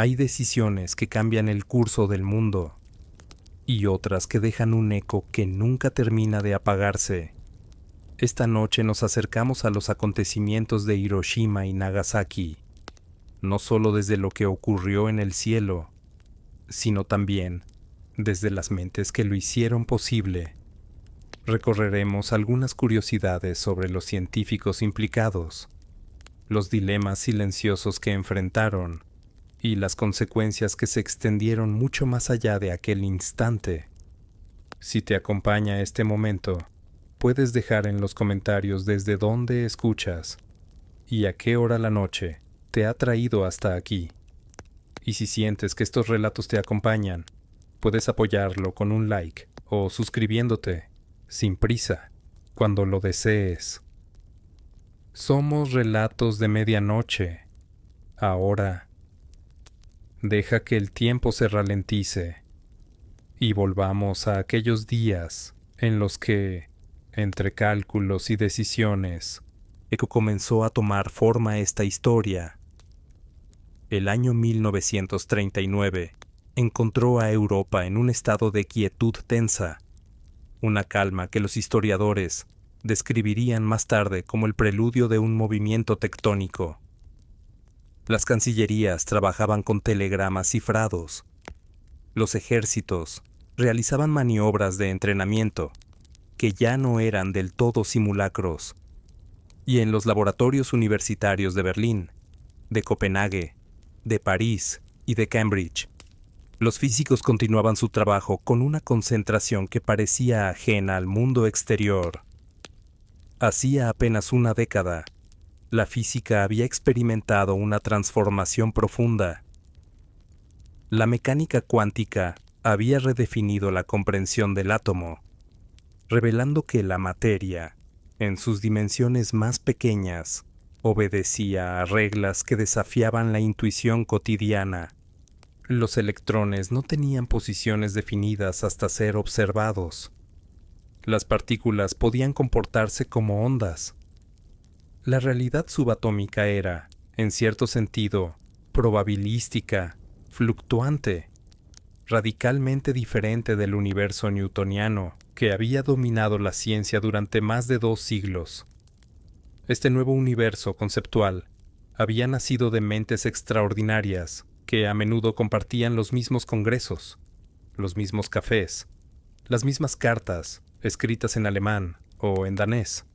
Hay decisiones que cambian el curso del mundo y otras que dejan un eco que nunca termina de apagarse. Esta noche nos acercamos a los acontecimientos de Hiroshima y Nagasaki, no solo desde lo que ocurrió en el cielo, sino también desde las mentes que lo hicieron posible. Recorreremos algunas curiosidades sobre los científicos implicados, los dilemas silenciosos que enfrentaron y las consecuencias que se extendieron mucho más allá de aquel instante. Si te acompaña este momento, puedes dejar en los comentarios desde dónde escuchas y a qué hora la noche te ha traído hasta aquí. Y si sientes que estos relatos te acompañan, puedes apoyarlo con un like o suscribiéndote, sin prisa, cuando lo desees. Somos Relatos de Medianoche. Ahora, deja que el tiempo se ralentice y volvamos a aquellos días en los que, entre cálculos y decisiones, comenzó a tomar forma esta historia. El año 1939 encontró a Europa en un estado de quietud tensa, una calma que los historiadores describirían más tarde como el preludio de un movimiento tectónico. Las cancillerías trabajaban con telegramas cifrados. Los ejércitos realizaban maniobras de entrenamiento que ya no eran del todo simulacros. Y en los laboratorios universitarios de Berlín, de Copenhague, de París y de Cambridge, los físicos continuaban su trabajo con una concentración que parecía ajena al mundo exterior. Hacía apenas una década, la física había experimentado una transformación profunda. La mecánica cuántica había redefinido la comprensión del átomo, revelando que la materia, en sus dimensiones más pequeñas, obedecía a reglas que desafiaban la intuición cotidiana. Los electrones no tenían posiciones definidas hasta ser observados. Las partículas podían comportarse como ondas. La realidad subatómica era, en cierto sentido, probabilística, fluctuante, radicalmente diferente del universo newtoniano que había dominado la ciencia durante más de 2 siglos. Este nuevo universo conceptual había nacido de mentes extraordinarias que a menudo compartían los mismos congresos, los mismos cafés, las mismas cartas escritas en alemán o en danés.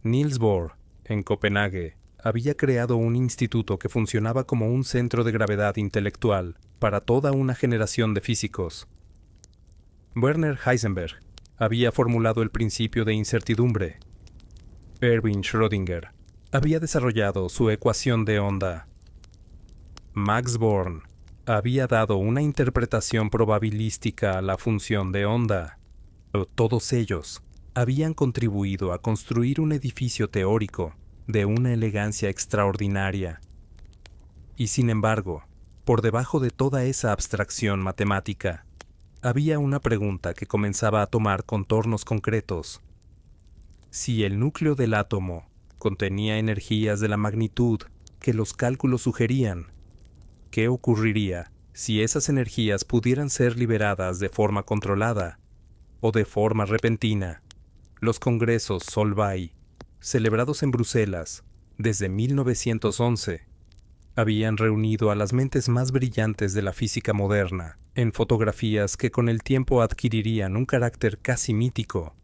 Niels Bohr, en Copenhague, había creado un instituto que funcionaba como un centro de gravedad intelectual para toda una generación de físicos. Werner Heisenberg había formulado el principio de incertidumbre. Erwin Schrödinger había desarrollado su ecuación de onda. Max Born había dado una interpretación probabilística a la función de onda. Todos ellos habían contribuido a construir un edificio teórico de una elegancia extraordinaria. Y sin embargo, por debajo de toda esa abstracción matemática, había una pregunta que comenzaba a tomar contornos concretos. Si el núcleo del átomo contenía energías de la magnitud que los cálculos sugerían, ¿qué ocurriría si esas energías pudieran ser liberadas de forma controlada o de forma repentina? Los congresos Solvay, celebrados en Bruselas desde 1911, habían reunido a las mentes más brillantes de la física moderna en fotografías que con el tiempo adquirirían un carácter casi mítico.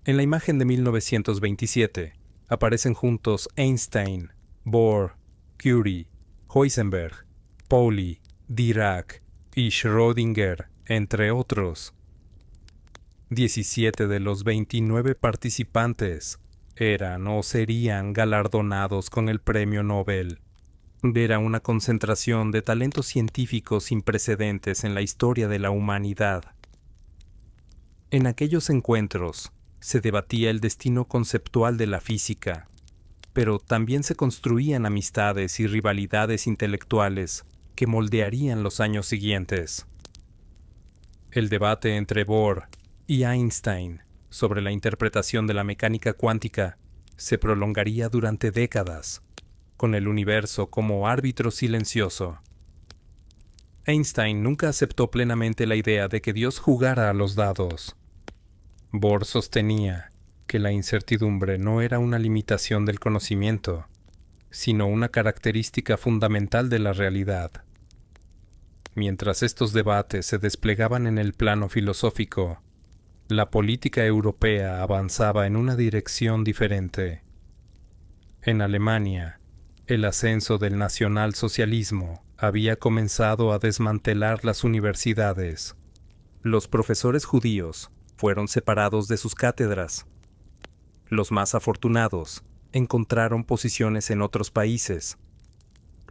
En la imagen de 1927 aparecen juntos Einstein, Bohr, Curie, Heisenberg, Pauli, Dirac y Schrödinger, entre otros. 17 de los 29 participantes eran o serían galardonados con el Premio Nobel. Era una concentración de talentos científicos sin precedentes en la historia de la humanidad. En aquellos encuentros se debatía el destino conceptual de la física, pero también se construían amistades y rivalidades intelectuales que moldearían los años siguientes. El debate entre Bohr y Einstein sobre la interpretación de la mecánica cuántica se prolongaría durante décadas. con el universo como árbitro silencioso. Einstein nunca aceptó plenamente la idea de que Dios jugara a los dados. Bohr sostenía que la incertidumbre no era una limitación del conocimiento, sino una característica fundamental de la realidad. Mientras estos debates se desplegaban en el plano filosófico, la política europea avanzaba en una dirección diferente. En Alemania, el ascenso del nacionalsocialismo había comenzado a desmantelar las universidades. Los profesores judíos fueron separados de sus cátedras. Los más afortunados encontraron posiciones en otros países.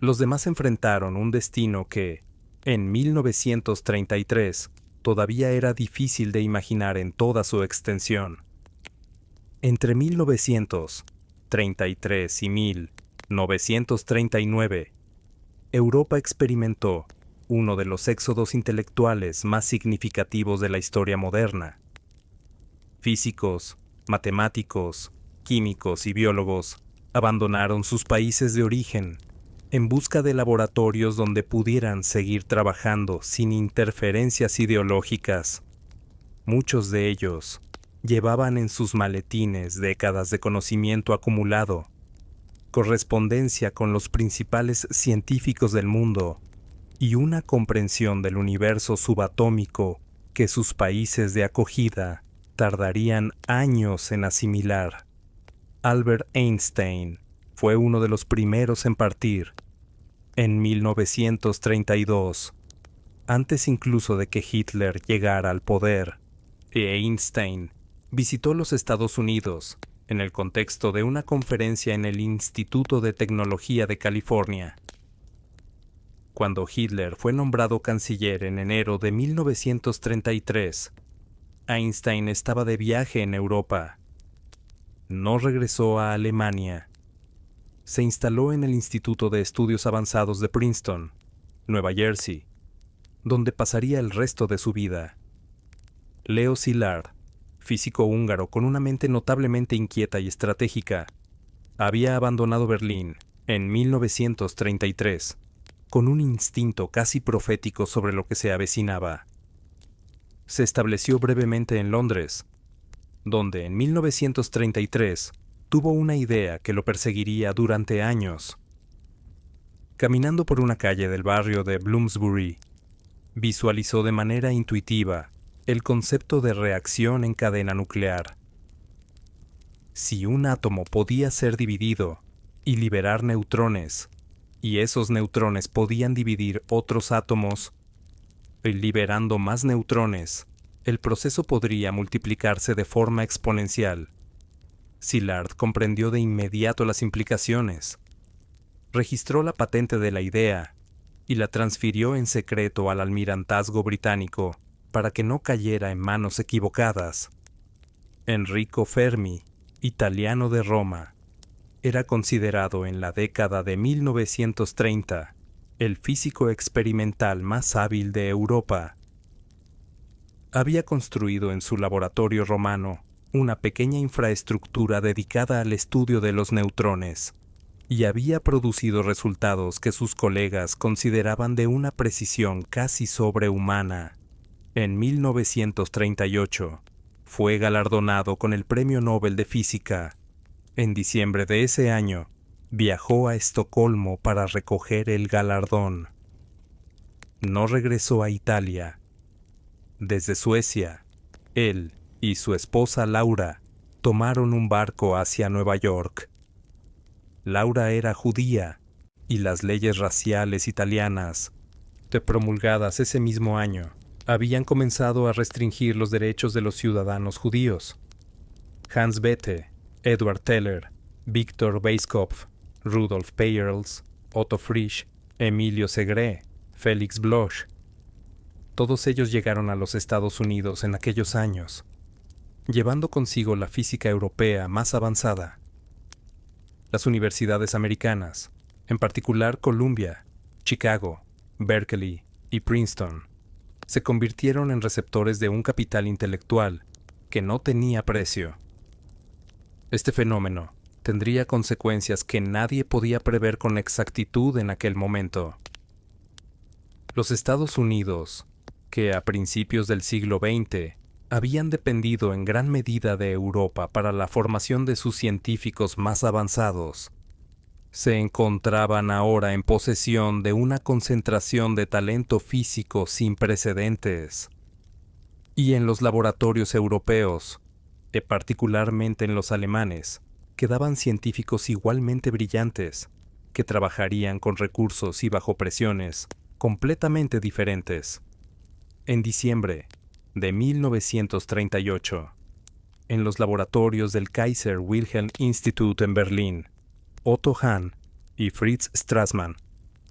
Los demás enfrentaron un destino que, en 1933, todavía era difícil de imaginar en toda su extensión. Entre 1933 y 1939, Europa experimentó uno de los éxodos intelectuales más significativos de la historia moderna. Físicos, matemáticos, químicos y biólogos abandonaron sus países de origen en busca de laboratorios donde pudieran seguir trabajando sin interferencias ideológicas. Muchos de ellos llevaban en sus maletines décadas de conocimiento acumulado, correspondencia con los principales científicos del mundo y una comprensión del universo subatómico que sus países de acogida tardarían años en asimilar. Albert Einstein fue uno de los primeros en partir. En 1932, antes incluso de que Hitler llegara al poder, Einstein visitó los Estados Unidos en el contexto de una conferencia en el Instituto de Tecnología de California. Cuando Hitler fue nombrado canciller en enero de 1933, Einstein estaba de viaje en Europa. No regresó a Alemania. Se instaló en el Instituto de Estudios Avanzados de Princeton, Nueva Jersey, donde pasaría el resto de su vida. Leo Szilard, físico húngaro con una mente notablemente inquieta y estratégica, había abandonado Berlín en 1933, con un instinto casi profético sobre lo que se avecinaba. Se estableció brevemente en Londres, donde en 1933 tuvo una idea que lo perseguiría durante años. Caminando por una calle del barrio de Bloomsbury, visualizó de manera intuitiva el concepto de reacción en cadena nuclear. Si un átomo podía ser dividido y liberar neutrones, y esos neutrones podían dividir otros átomos, y liberando más neutrones, el proceso podría multiplicarse de forma exponencial. Szilard comprendió de inmediato las implicaciones. Registró la patente de la idea y la transfirió en secreto al almirantazgo británico para que no cayera en manos equivocadas. Enrico Fermi, italiano de Roma, era considerado en la década de 1930 el físico experimental más hábil de Europa. Había construido en su laboratorio romano una pequeña infraestructura dedicada al estudio de los neutrones, y había producido resultados que sus colegas consideraban de una precisión casi sobrehumana. En 1938, fue galardonado con el Premio Nobel de Física. En diciembre de ese año, viajó a Estocolmo para recoger el galardón. No regresó a Italia. Desde Suecia, él y su esposa Laura tomaron un barco hacia Nueva York. Laura era judía y las leyes raciales italianas, promulgadas ese mismo año, habían comenzado a restringir los derechos de los ciudadanos judíos. Hans Bethe, Edward Teller, Victor Weisskopf, Rudolf Peierls, Otto Frisch, Emilio Segre, Felix Bloch. Todos ellos llegaron a los Estados Unidos en aquellos años, llevando consigo la física europea más avanzada. Las universidades americanas, en particular Columbia, Chicago, Berkeley y Princeton, se convirtieron en receptores de un capital intelectual que no tenía precio. Este fenómeno tendría consecuencias que nadie podía prever con exactitud en aquel momento. Los Estados Unidos, que a principios del siglo XX habían dependido en gran medida de Europa para la formación de sus científicos más avanzados, se encontraban ahora en posesión de una concentración de talento físico sin precedentes. Y en los laboratorios europeos, particularmente en los alemanes, quedaban científicos igualmente brillantes, que trabajarían con recursos y bajo presiones completamente diferentes. En diciembre de 1938, en los laboratorios del Kaiser Wilhelm Institut en Berlín, Otto Hahn y Fritz Strassmann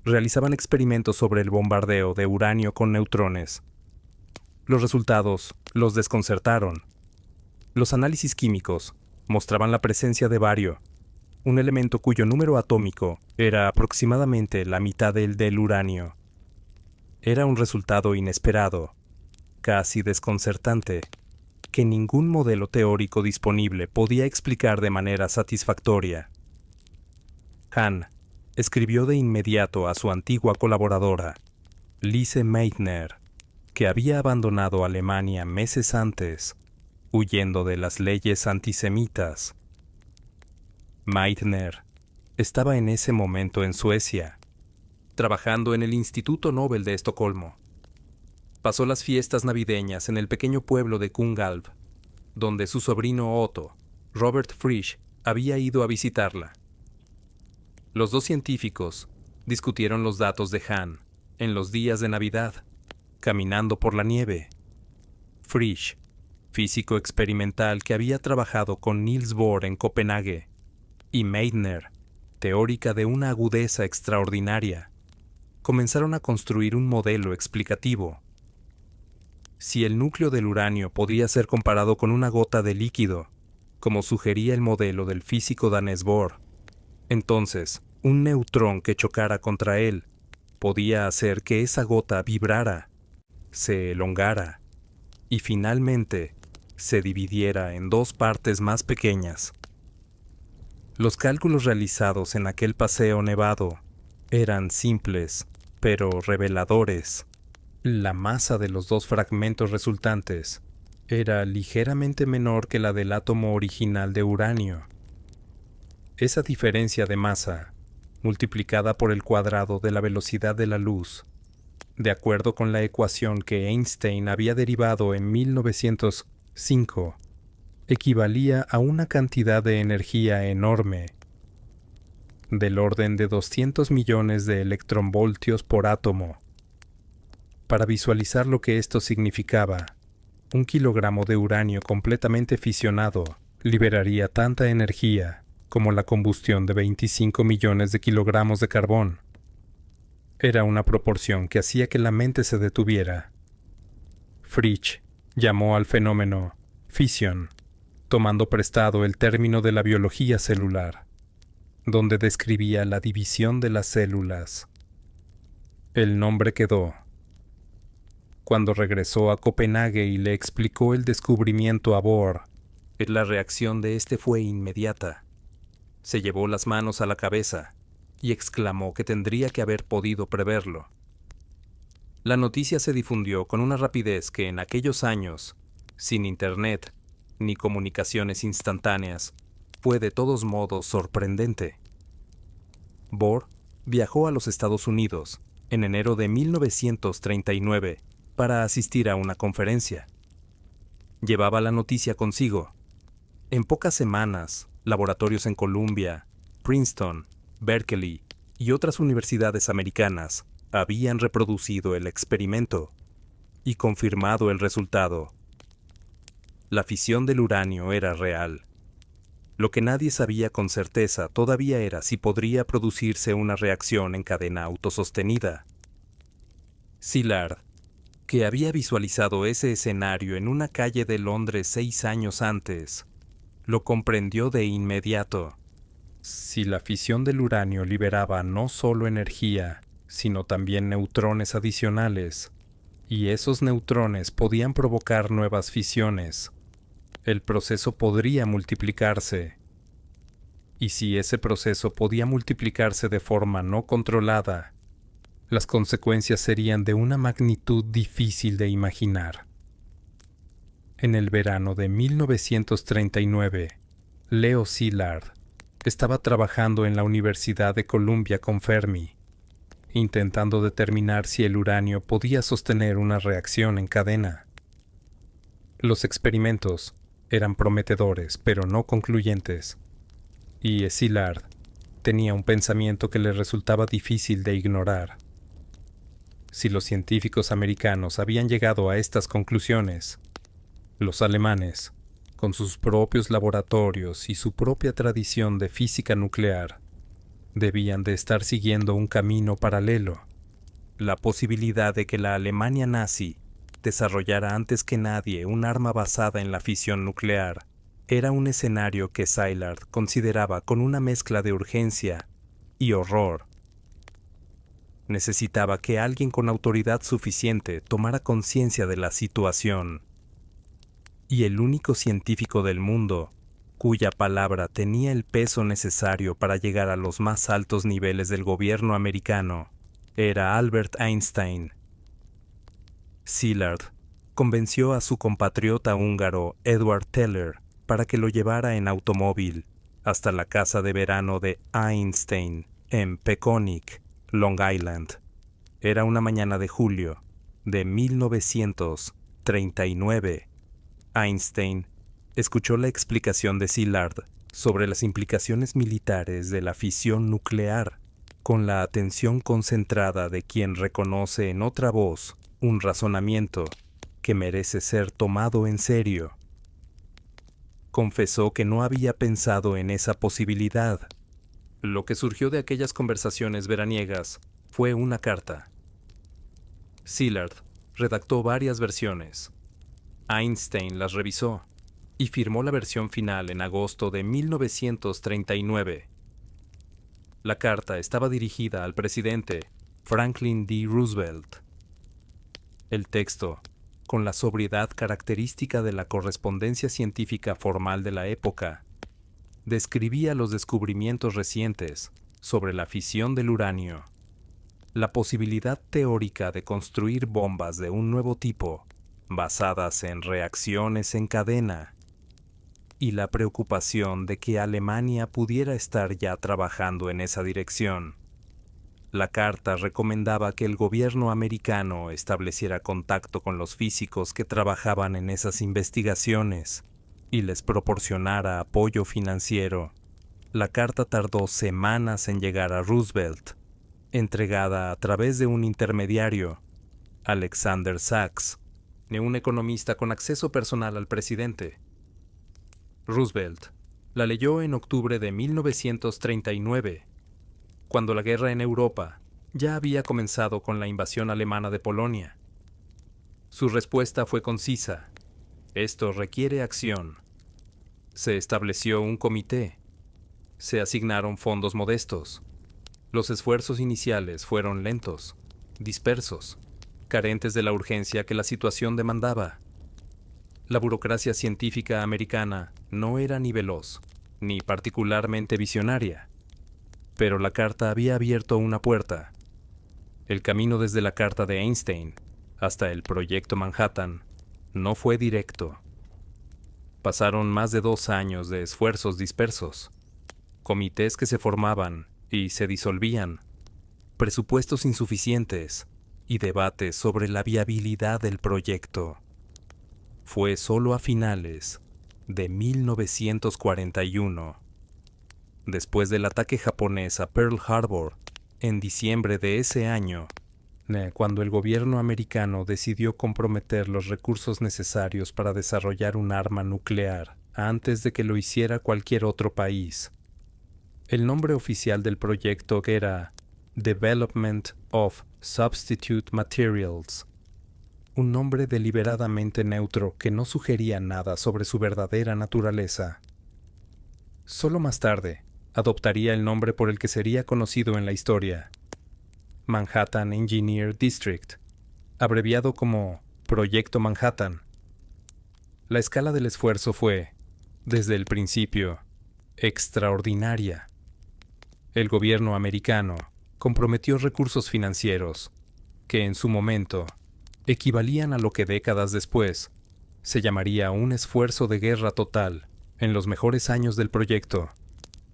realizaban experimentos sobre el bombardeo de uranio con neutrones. Los resultados los desconcertaron. Los análisis químicos mostraban la presencia de bario, un elemento cuyo número atómico era aproximadamente la mitad del uranio. Era un resultado inesperado, casi desconcertante, que ningún modelo teórico disponible podía explicar de manera satisfactoria. Hahn escribió de inmediato a su antigua colaboradora, Lise Meitner, que había abandonado Alemania meses antes, huyendo de las leyes antisemitas. Meitner estaba en ese momento en Suecia, trabajando en el Instituto Nobel de Estocolmo. Pasó las fiestas navideñas en el pequeño pueblo de Kungälv, donde su sobrino Otto, Robert Frisch, había ido a visitarla. Los dos científicos discutieron los datos de Hahn en los días de Navidad, caminando por la nieve. Frisch, físico experimental que había trabajado con Niels Bohr en Copenhague, y Meitner, teórica de una agudeza extraordinaria, comenzaron a construir un modelo explicativo. Si el núcleo del uranio podía ser comparado con una gota de líquido, como sugería el modelo del físico danés Bohr, entonces un neutrón que chocara contra él podía hacer que esa gota vibrara, se elongara y finalmente se dividiera en dos partes más pequeñas. Los cálculos realizados en aquel paseo nevado eran simples, pero reveladores. La masa de los dos fragmentos resultantes era ligeramente menor que la del átomo original de uranio. Esa diferencia de masa, multiplicada por el cuadrado de la velocidad de la luz, de acuerdo con la ecuación que Einstein había derivado en 1905, equivalía a una cantidad de energía enorme, del orden de 200 millones de electronvoltios por átomo. Para visualizar lo que esto significaba, un kilogramo de uranio completamente fisionado liberaría tanta energía como la combustión de 25 millones de kilogramos de carbón. Era una proporción que hacía que la mente se detuviera. Frisch llamó al fenómeno fisión, tomando prestado el término de la biología celular, donde describía la división de las células. El nombre quedó. Cuando regresó a Copenhague y le explicó el descubrimiento a Bohr, la reacción de este fue inmediata. Se llevó las manos a la cabeza y exclamó que tendría que haber podido preverlo. La noticia se difundió con una rapidez que en aquellos años, sin internet ni comunicaciones instantáneas, fue de todos modos sorprendente. Bohr viajó a los Estados Unidos en enero de 1939 para asistir a una conferencia. Llevaba la noticia consigo. En pocas semanas, laboratorios en Columbia, Princeton, Berkeley y otras universidades americanas habían reproducido el experimento y confirmado el resultado. La fisión del uranio era real. Lo que nadie sabía con certeza todavía era si podría producirse una reacción en cadena autosostenida. Szilard, que había visualizado ese escenario en una calle de Londres 6 años antes, lo comprendió de inmediato. Si la fisión del uranio liberaba no solo energía, sino también neutrones adicionales, y esos neutrones podían provocar nuevas fisiones, el proceso podría multiplicarse. Y si ese proceso podía multiplicarse de forma no controlada, las consecuencias serían de una magnitud difícil de imaginar. En el verano de 1939, Leo Szilard estaba trabajando en la Universidad de Columbia con Fermi, intentando determinar si el uranio podía sostener una reacción en cadena. Los experimentos eran prometedores, pero no concluyentes, y Szilard tenía un pensamiento que le resultaba difícil de ignorar. Si los científicos americanos habían llegado a estas conclusiones, los alemanes, con sus propios laboratorios y su propia tradición de física nuclear, debían de estar siguiendo un camino paralelo. La posibilidad de que la Alemania nazi desarrollara antes que nadie un arma basada en la fisión nuclear era un escenario que Szilard consideraba con una mezcla de urgencia y horror. Necesitaba que alguien con autoridad suficiente tomara conciencia de la situación. Y el único científico del mundo cuya palabra tenía el peso necesario para llegar a los más altos niveles del gobierno americano era Albert Einstein. Szilard convenció a su compatriota húngaro Edward Teller para que lo llevara en automóvil hasta la casa de verano de Einstein en Peconic, Long Island. Era una mañana de julio de 1939. Einstein escuchó la explicación de Szilard sobre las implicaciones militares de la fisión nuclear, con la atención concentrada de quien reconoce en otra voz un razonamiento que merece ser tomado en serio. Confesó que no había pensado en esa posibilidad. Lo que surgió de aquellas conversaciones veraniegas fue una carta. Szilard redactó varias versiones. Einstein las revisó y firmó la versión final en agosto de 1939. La carta estaba dirigida al presidente Franklin D. Roosevelt. El texto, con la sobriedad característica de la correspondencia científica formal de la época, describía los descubrimientos recientes sobre la fisión del uranio, la posibilidad teórica de construir bombas de un nuevo tipo basadas en reacciones en cadena, y la preocupación de que Alemania pudiera estar ya trabajando en esa dirección. La carta recomendaba que el gobierno americano estableciera contacto con los físicos que trabajaban en esas investigaciones y les proporcionara apoyo financiero. La carta tardó semanas en llegar a Roosevelt, entregada a través de un intermediario, Alexander Sachs, un economista con acceso personal al presidente. Roosevelt la leyó en octubre de 1939, cuando la guerra en Europa ya había comenzado con la invasión alemana de Polonia. Su respuesta fue concisa: esto requiere acción. Se estableció un comité. Se asignaron fondos modestos. Los esfuerzos iniciales fueron lentos, dispersos, carentes de la urgencia que la situación demandaba. La burocracia científica americana no era ni veloz, ni particularmente visionaria, pero la carta había abierto una puerta. El camino desde la carta de Einstein hasta el proyecto Manhattan no fue directo. Pasaron más de 2 años de esfuerzos dispersos, comités que se formaban y se disolvían, presupuestos insuficientes y debates sobre la viabilidad del proyecto. Fue solo a finales de 1941, después del ataque japonés a Pearl Harbor en diciembre de ese año, cuando el gobierno americano decidió comprometer los recursos necesarios para desarrollar un arma nuclear antes de que lo hiciera cualquier otro país. El nombre oficial del proyecto era Development of Substitute Materials, un nombre deliberadamente neutro que no sugería nada sobre su verdadera naturaleza. Solo más tarde adoptaría el nombre por el que sería conocido en la historia: Manhattan Engineer District, abreviado como Proyecto Manhattan. La escala del esfuerzo fue, desde el principio, extraordinaria. El gobierno americano comprometió recursos financieros que en su momento equivalían a lo que décadas después se llamaría un esfuerzo de guerra total. En los mejores años del proyecto,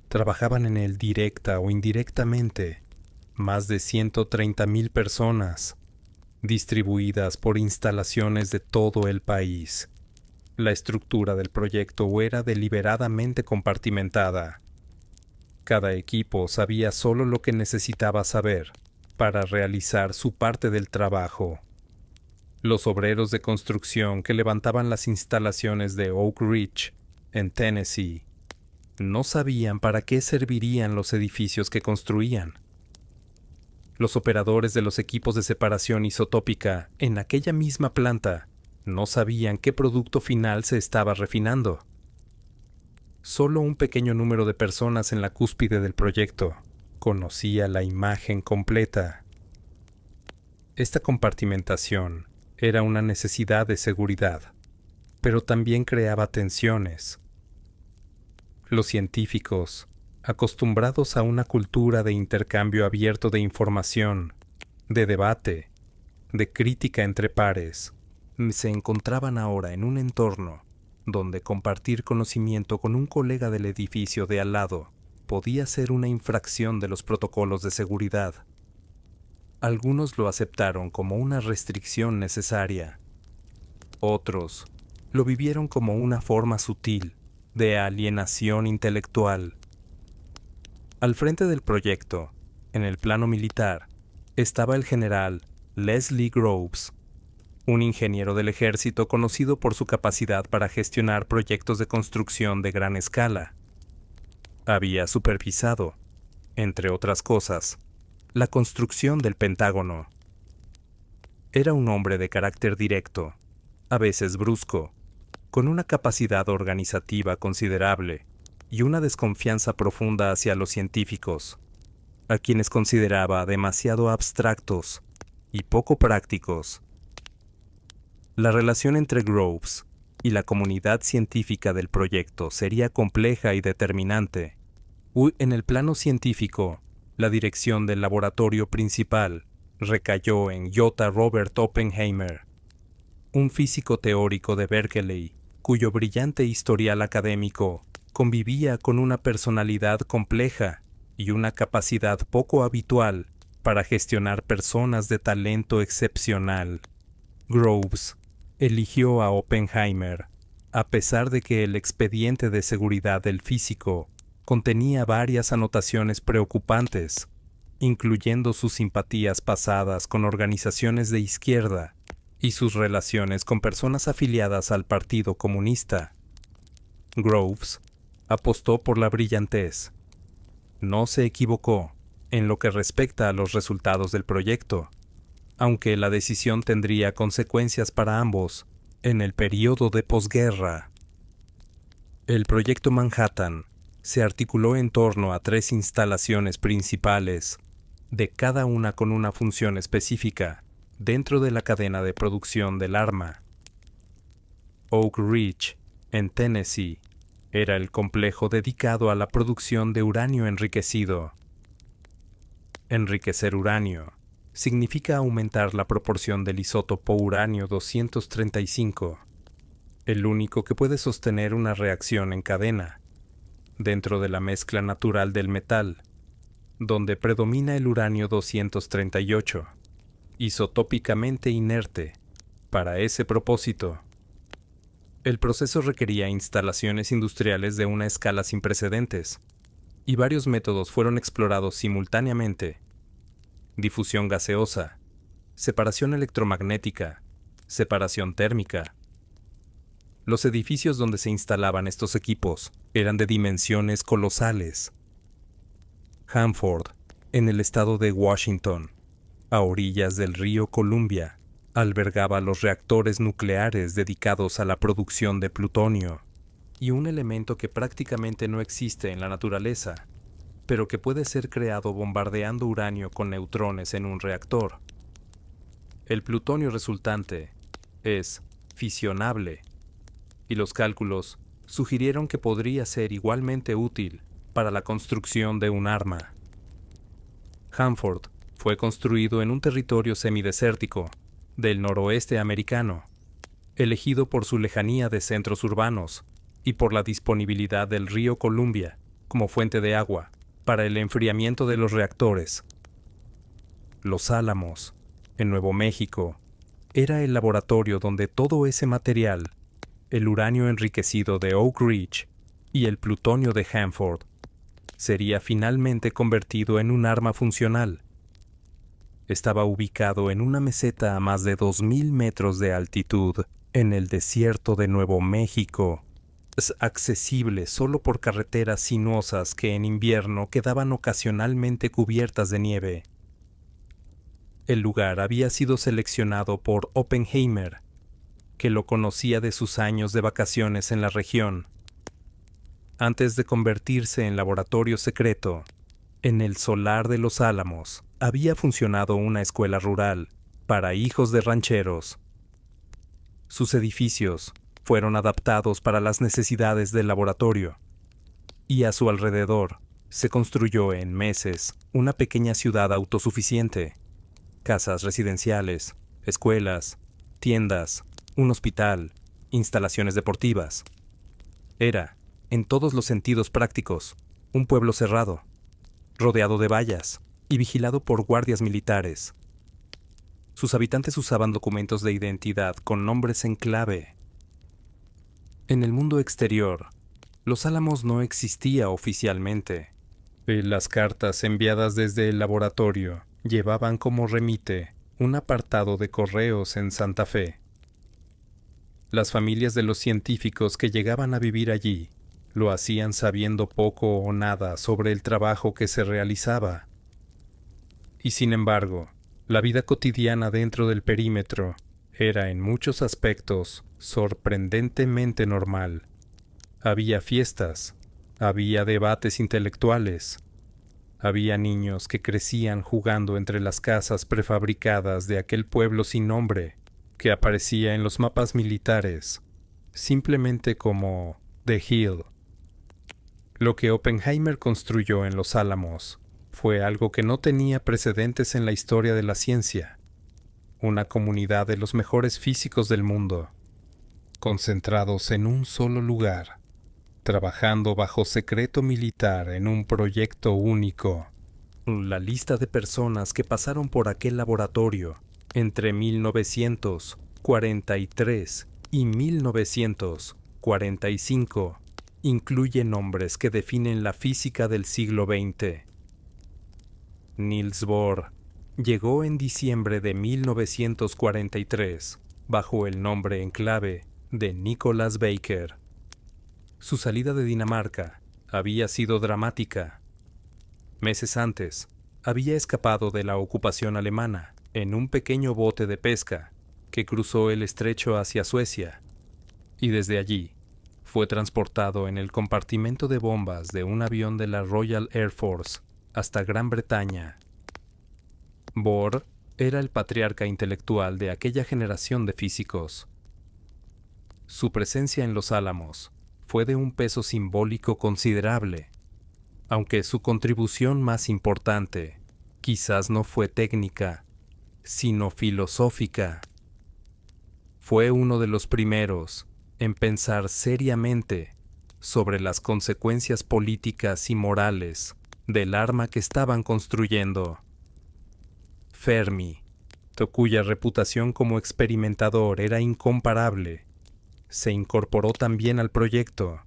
trabajaban en él directa o indirectamente más de 130,000 personas, distribuidas por instalaciones de todo el país. La estructura del proyecto era deliberadamente compartimentada. Cada equipo sabía solo lo que necesitaba saber para realizar su parte del trabajo. Los obreros de construcción que levantaban las instalaciones de Oak Ridge, en Tennessee, no sabían para qué servirían los edificios que construían. Los operadores de los equipos de separación isotópica en aquella misma planta no sabían qué producto final se estaba refinando. Solo un pequeño número de personas en la cúspide del proyecto conocía la imagen completa. Esta compartimentación era una necesidad de seguridad, pero también creaba tensiones. Los científicos, acostumbrados a una cultura de intercambio abierto de información, de debate, de crítica entre pares, se encontraban ahora en un entorno donde compartir conocimiento con un colega del edificio de al lado podía ser una infracción de los protocolos de seguridad. Algunos lo aceptaron como una restricción necesaria. Otros lo vivieron como una forma sutil de alienación intelectual. Al frente del proyecto, en el plano militar, estaba el general Leslie Groves, un ingeniero del ejército conocido por su capacidad para gestionar proyectos de construcción de gran escala. Había supervisado, entre otras cosas, la construcción del Pentágono. Era un hombre de carácter directo, a veces brusco, con una capacidad organizativa considerable y una desconfianza profunda hacia los científicos, a quienes consideraba demasiado abstractos y poco prácticos. La relación entre Groves y la comunidad científica del proyecto sería compleja y determinante. En el plano científico, la dirección del laboratorio principal recayó en J. Robert Oppenheimer, un físico teórico de Berkeley, cuyo brillante historial académico convivía con una personalidad compleja y una capacidad poco habitual para gestionar personas de talento excepcional. Groves eligió a Oppenheimer, a pesar de que el expediente de seguridad del físico contenía varias anotaciones preocupantes, incluyendo sus simpatías pasadas con organizaciones de izquierda y sus relaciones con personas afiliadas al Partido Comunista. Groves apostó por la brillantez. No se equivocó en lo que respecta a los resultados del proyecto, aunque la decisión tendría consecuencias para ambos en el período de posguerra. El proyecto Manhattan se articuló en torno a 3 instalaciones principales, de cada una con una función específica dentro de la cadena de producción del arma. Oak Ridge, en Tennessee, era el complejo dedicado a la producción de uranio enriquecido. Enriquecer uranio significa aumentar la proporción del isótopo uranio 235, el único que puede sostener una reacción en cadena, dentro de la mezcla natural del metal, donde predomina el uranio 238, isotópicamente inerte. Para ese propósito, el proceso requería instalaciones industriales de una escala sin precedentes, y varios métodos fueron explorados simultáneamente: difusión gaseosa, separación electromagnética, separación térmica. Los edificios donde se instalaban estos equipos eran de dimensiones colosales. Hanford, en el estado de Washington, a orillas del río Columbia, albergaba los reactores nucleares dedicados a la producción de plutonio, y un elemento que prácticamente no existe en la naturaleza, pero que puede ser creado bombardeando uranio con neutrones en un reactor. El plutonio resultante es fisionable, y los cálculos sugirieron que podría ser igualmente útil para la construcción de un arma. Hanford fue construido en un territorio semidesértico del noroeste americano, elegido por su lejanía de centros urbanos y por la disponibilidad del río Columbia como fuente de agua para el enfriamiento de los reactores. Los Álamos, en Nuevo México, era el laboratorio donde todo ese material, el uranio enriquecido de Oak Ridge y el plutonio de Hanford, sería finalmente convertido en un arma funcional. Estaba ubicado en una meseta a más de 2,000 metros de altitud, en el desierto de Nuevo México. Es accesible solo por carreteras sinuosas que en invierno quedaban ocasionalmente cubiertas de nieve. El lugar había sido seleccionado por Oppenheimer, que lo conocía de sus años de vacaciones en la región. Antes de convertirse en laboratorio secreto, en el solar de Los Álamos había funcionado una escuela rural para hijos de rancheros. Sus edificios fueron adaptados para las necesidades del laboratorio, y a su alrededor se construyó en meses una pequeña ciudad autosuficiente, casas residenciales, escuelas, tiendas, un hospital, instalaciones deportivas. Era, en todos los sentidos prácticos, un pueblo cerrado, rodeado de vallas y vigilado por guardias militares. Sus habitantes usaban documentos de identidad con nombres en clave. En el mundo exterior, Los Álamos no existía oficialmente. Las cartas enviadas desde el laboratorio llevaban como remite un apartado de correos en Santa Fe. Las familias de los científicos que llegaban a vivir allí lo hacían sabiendo poco o nada sobre el trabajo que se realizaba. Y sin embargo, la vida cotidiana dentro del perímetro era en muchos aspectos sorprendentemente normal. Había fiestas, había debates intelectuales, había niños que crecían jugando entre las casas prefabricadas de aquel pueblo sin nombre que aparecía en los mapas militares, simplemente como The Hill. Lo que Oppenheimer construyó en Los Álamos fue algo que no tenía precedentes en la historia de la ciencia. Una comunidad de los mejores físicos del mundo, concentrados en un solo lugar, trabajando bajo secreto militar en un proyecto único. La lista de personas que pasaron por aquel laboratorio entre 1943 y 1945 incluye nombres que definen la física del siglo XX. Niels Bohr llegó en diciembre de 1943 bajo el nombre en clave de Nicholas Baker. Su salida de Dinamarca había sido dramática. Meses antes, había escapado de la ocupación alemana en un pequeño bote de pesca que cruzó el estrecho hacia Suecia, y desde allí fue transportado en el compartimento de bombas de un avión de la Royal Air Force hasta Gran Bretaña. Bohr era el patriarca intelectual de aquella generación de físicos. Su presencia en Los Álamos fue de un peso simbólico considerable, aunque su contribución más importante quizás no fue técnica, sino filosófica. Fue uno de los primeros en pensar seriamente sobre las consecuencias políticas y morales del arma que estaban construyendo. Fermi, cuya reputación como experimentador era incomparable, se incorporó también al proyecto.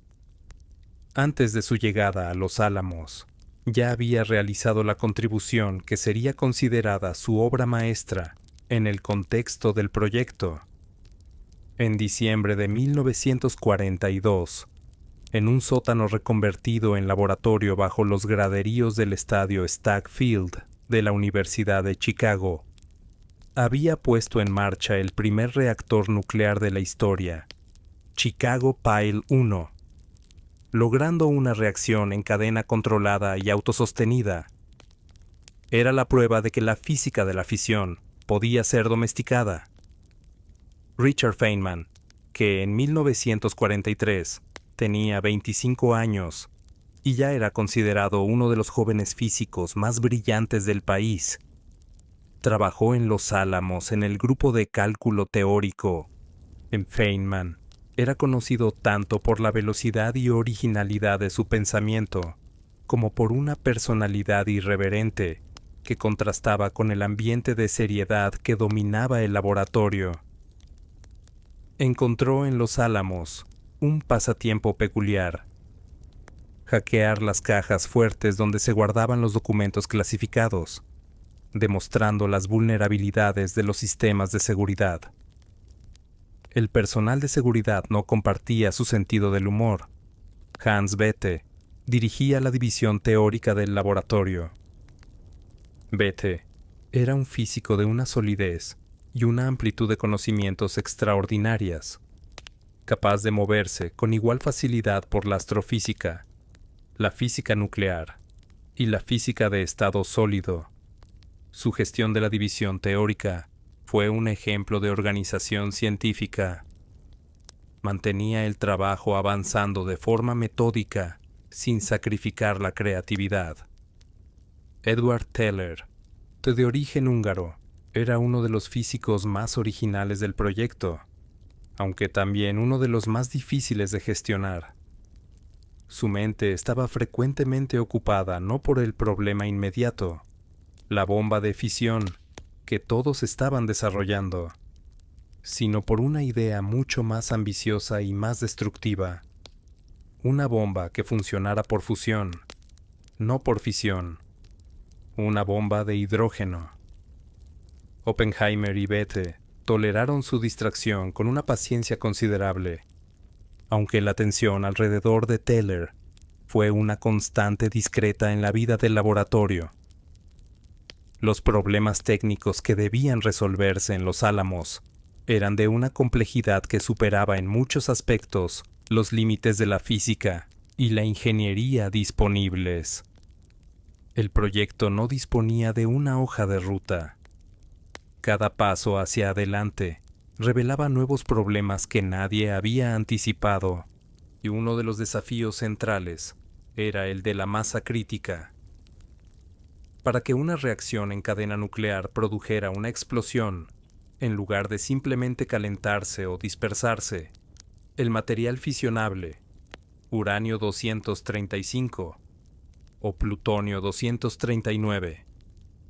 Antes de su llegada a Los Álamos, ya había realizado la contribución que sería considerada su obra maestra en el contexto del proyecto. En diciembre de 1942, en un sótano reconvertido en laboratorio bajo los graderíos del estadio Stagg Field de la Universidad de Chicago, había puesto en marcha el primer reactor nuclear de la historia, Chicago Pile 1, logrando una reacción en cadena controlada y autosostenida. Era la prueba de que la física de la fisión podía ser domesticada. Richard Feynman, que en 1943 Tenía 25 años y ya era considerado uno de los jóvenes físicos más brillantes del país. Trabajó en Los Álamos en el grupo de cálculo teórico. En Feynman, era conocido tanto por la velocidad y originalidad de su pensamiento, como por una personalidad irreverente que contrastaba con el ambiente de seriedad que dominaba el laboratorio. Encontró en Los Álamos un pasatiempo peculiar: hackear las cajas fuertes donde se guardaban los documentos clasificados, demostrando las vulnerabilidades de los sistemas de seguridad. El personal de seguridad no compartía su sentido del humor. Hans Bethe dirigía la división teórica del laboratorio. Bethe era un físico de una solidez y una amplitud de conocimientos extraordinarias, capaz de moverse con igual facilidad por la astrofísica, la física nuclear y la física de estado sólido. Su gestión de la división teórica fue un ejemplo de organización científica. Mantenía el trabajo avanzando de forma metódica, sin sacrificar la creatividad. Edward Teller, de origen húngaro, era uno de los físicos más originales del proyecto, aunque también uno de los más difíciles de gestionar. Su mente estaba frecuentemente ocupada no por el problema inmediato, la bomba de fisión que todos estaban desarrollando, sino por una idea mucho más ambiciosa y más destructiva. Una bomba que funcionara por fusión, no por fisión. Una bomba de hidrógeno. Oppenheimer y Bethe toleraron su distracción con una paciencia considerable, aunque la tensión alrededor de Teller fue una constante discreta en la vida del laboratorio. Los problemas técnicos que debían resolverse en Los Álamos eran de una complejidad que superaba en muchos aspectos los límites de la física y la ingeniería disponibles. El proyecto no disponía de una hoja de ruta. Cada paso hacia adelante revelaba nuevos problemas que nadie había anticipado, y uno de los desafíos centrales era el de la masa crítica. Para que una reacción en cadena nuclear produjera una explosión, en lugar de simplemente calentarse o dispersarse, el material fisionable, uranio 235 o plutonio 239,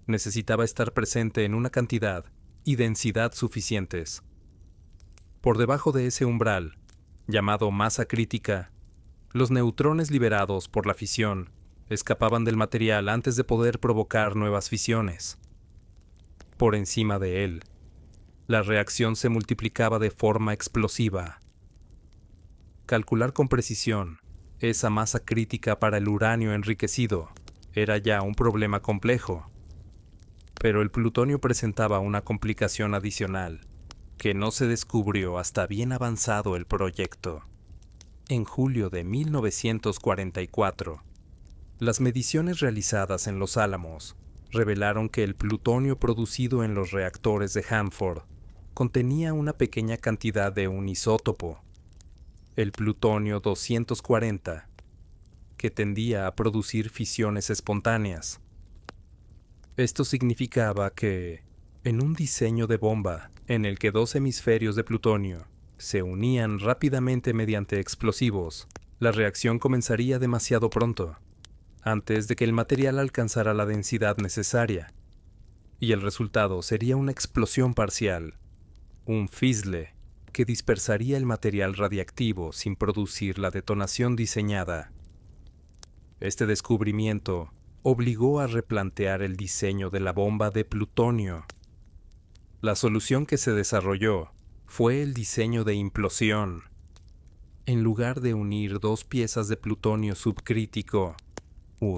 necesitaba estar presente en una cantidad y densidad suficientes. Por debajo de ese umbral, llamado masa crítica, los neutrones liberados por la fisión escapaban del material antes de poder provocar nuevas fisiones. Por encima de él, la reacción se multiplicaba de forma explosiva. Calcular con precisión esa masa crítica para el uranio enriquecido era ya un problema complejo. Pero el plutonio presentaba una complicación adicional, que no se descubrió hasta bien avanzado el proyecto. En julio de 1944, las mediciones realizadas en Los Álamos revelaron que el plutonio producido en los reactores de Hanford contenía una pequeña cantidad de un isótopo, el plutonio 240, que tendía a producir fisiones espontáneas. Esto significaba que, en un diseño de bomba en el que dos hemisferios de plutonio se unían rápidamente mediante explosivos, la reacción comenzaría demasiado pronto, antes de que el material alcanzara la densidad necesaria, y el resultado sería una explosión parcial, un fizzle, que dispersaría el material radiactivo sin producir la detonación diseñada. Este descubrimiento obligó a replantear el diseño de la bomba de plutonio. La solución que se desarrolló fue el diseño de implosión. En lugar de unir dos piezas de plutonio subcrítico,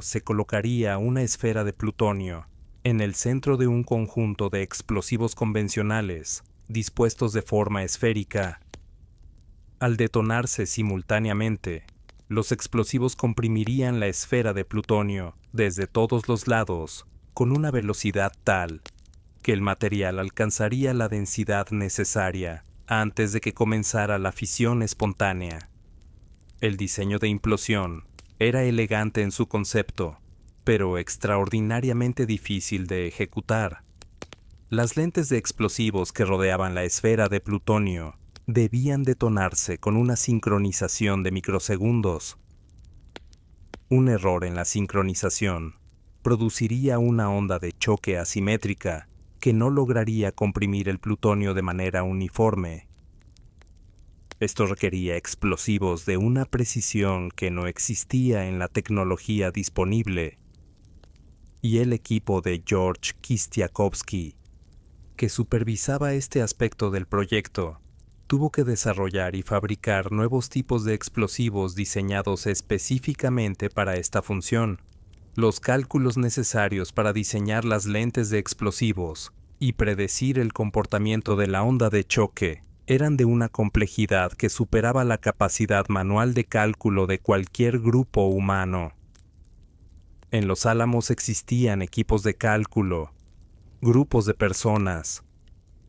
se colocaría una esfera de plutonio en el centro de un conjunto de explosivos convencionales dispuestos de forma esférica. Al detonarse simultáneamente, los explosivos comprimirían la esfera de plutonio desde todos los lados con una velocidad tal que el material alcanzaría la densidad necesaria antes de que comenzara la fisión espontánea. El diseño de implosión era elegante en su concepto, pero extraordinariamente difícil de ejecutar. Las lentes de explosivos que rodeaban la esfera de plutonio debían detonarse con una sincronización de microsegundos. Un error en la sincronización produciría una onda de choque asimétrica que no lograría comprimir el plutonio de manera uniforme. Esto requería explosivos de una precisión que no existía en la tecnología disponible. Y el equipo de George Kistiakowsky, que supervisaba este aspecto del proyecto, tuvo que desarrollar y fabricar nuevos tipos de explosivos diseñados específicamente para esta función. Los cálculos necesarios para diseñar las lentes de explosivos y predecir el comportamiento de la onda de choque eran de una complejidad que superaba la capacidad manual de cálculo de cualquier grupo humano. En Los Álamos existían equipos de cálculo, grupos de personas,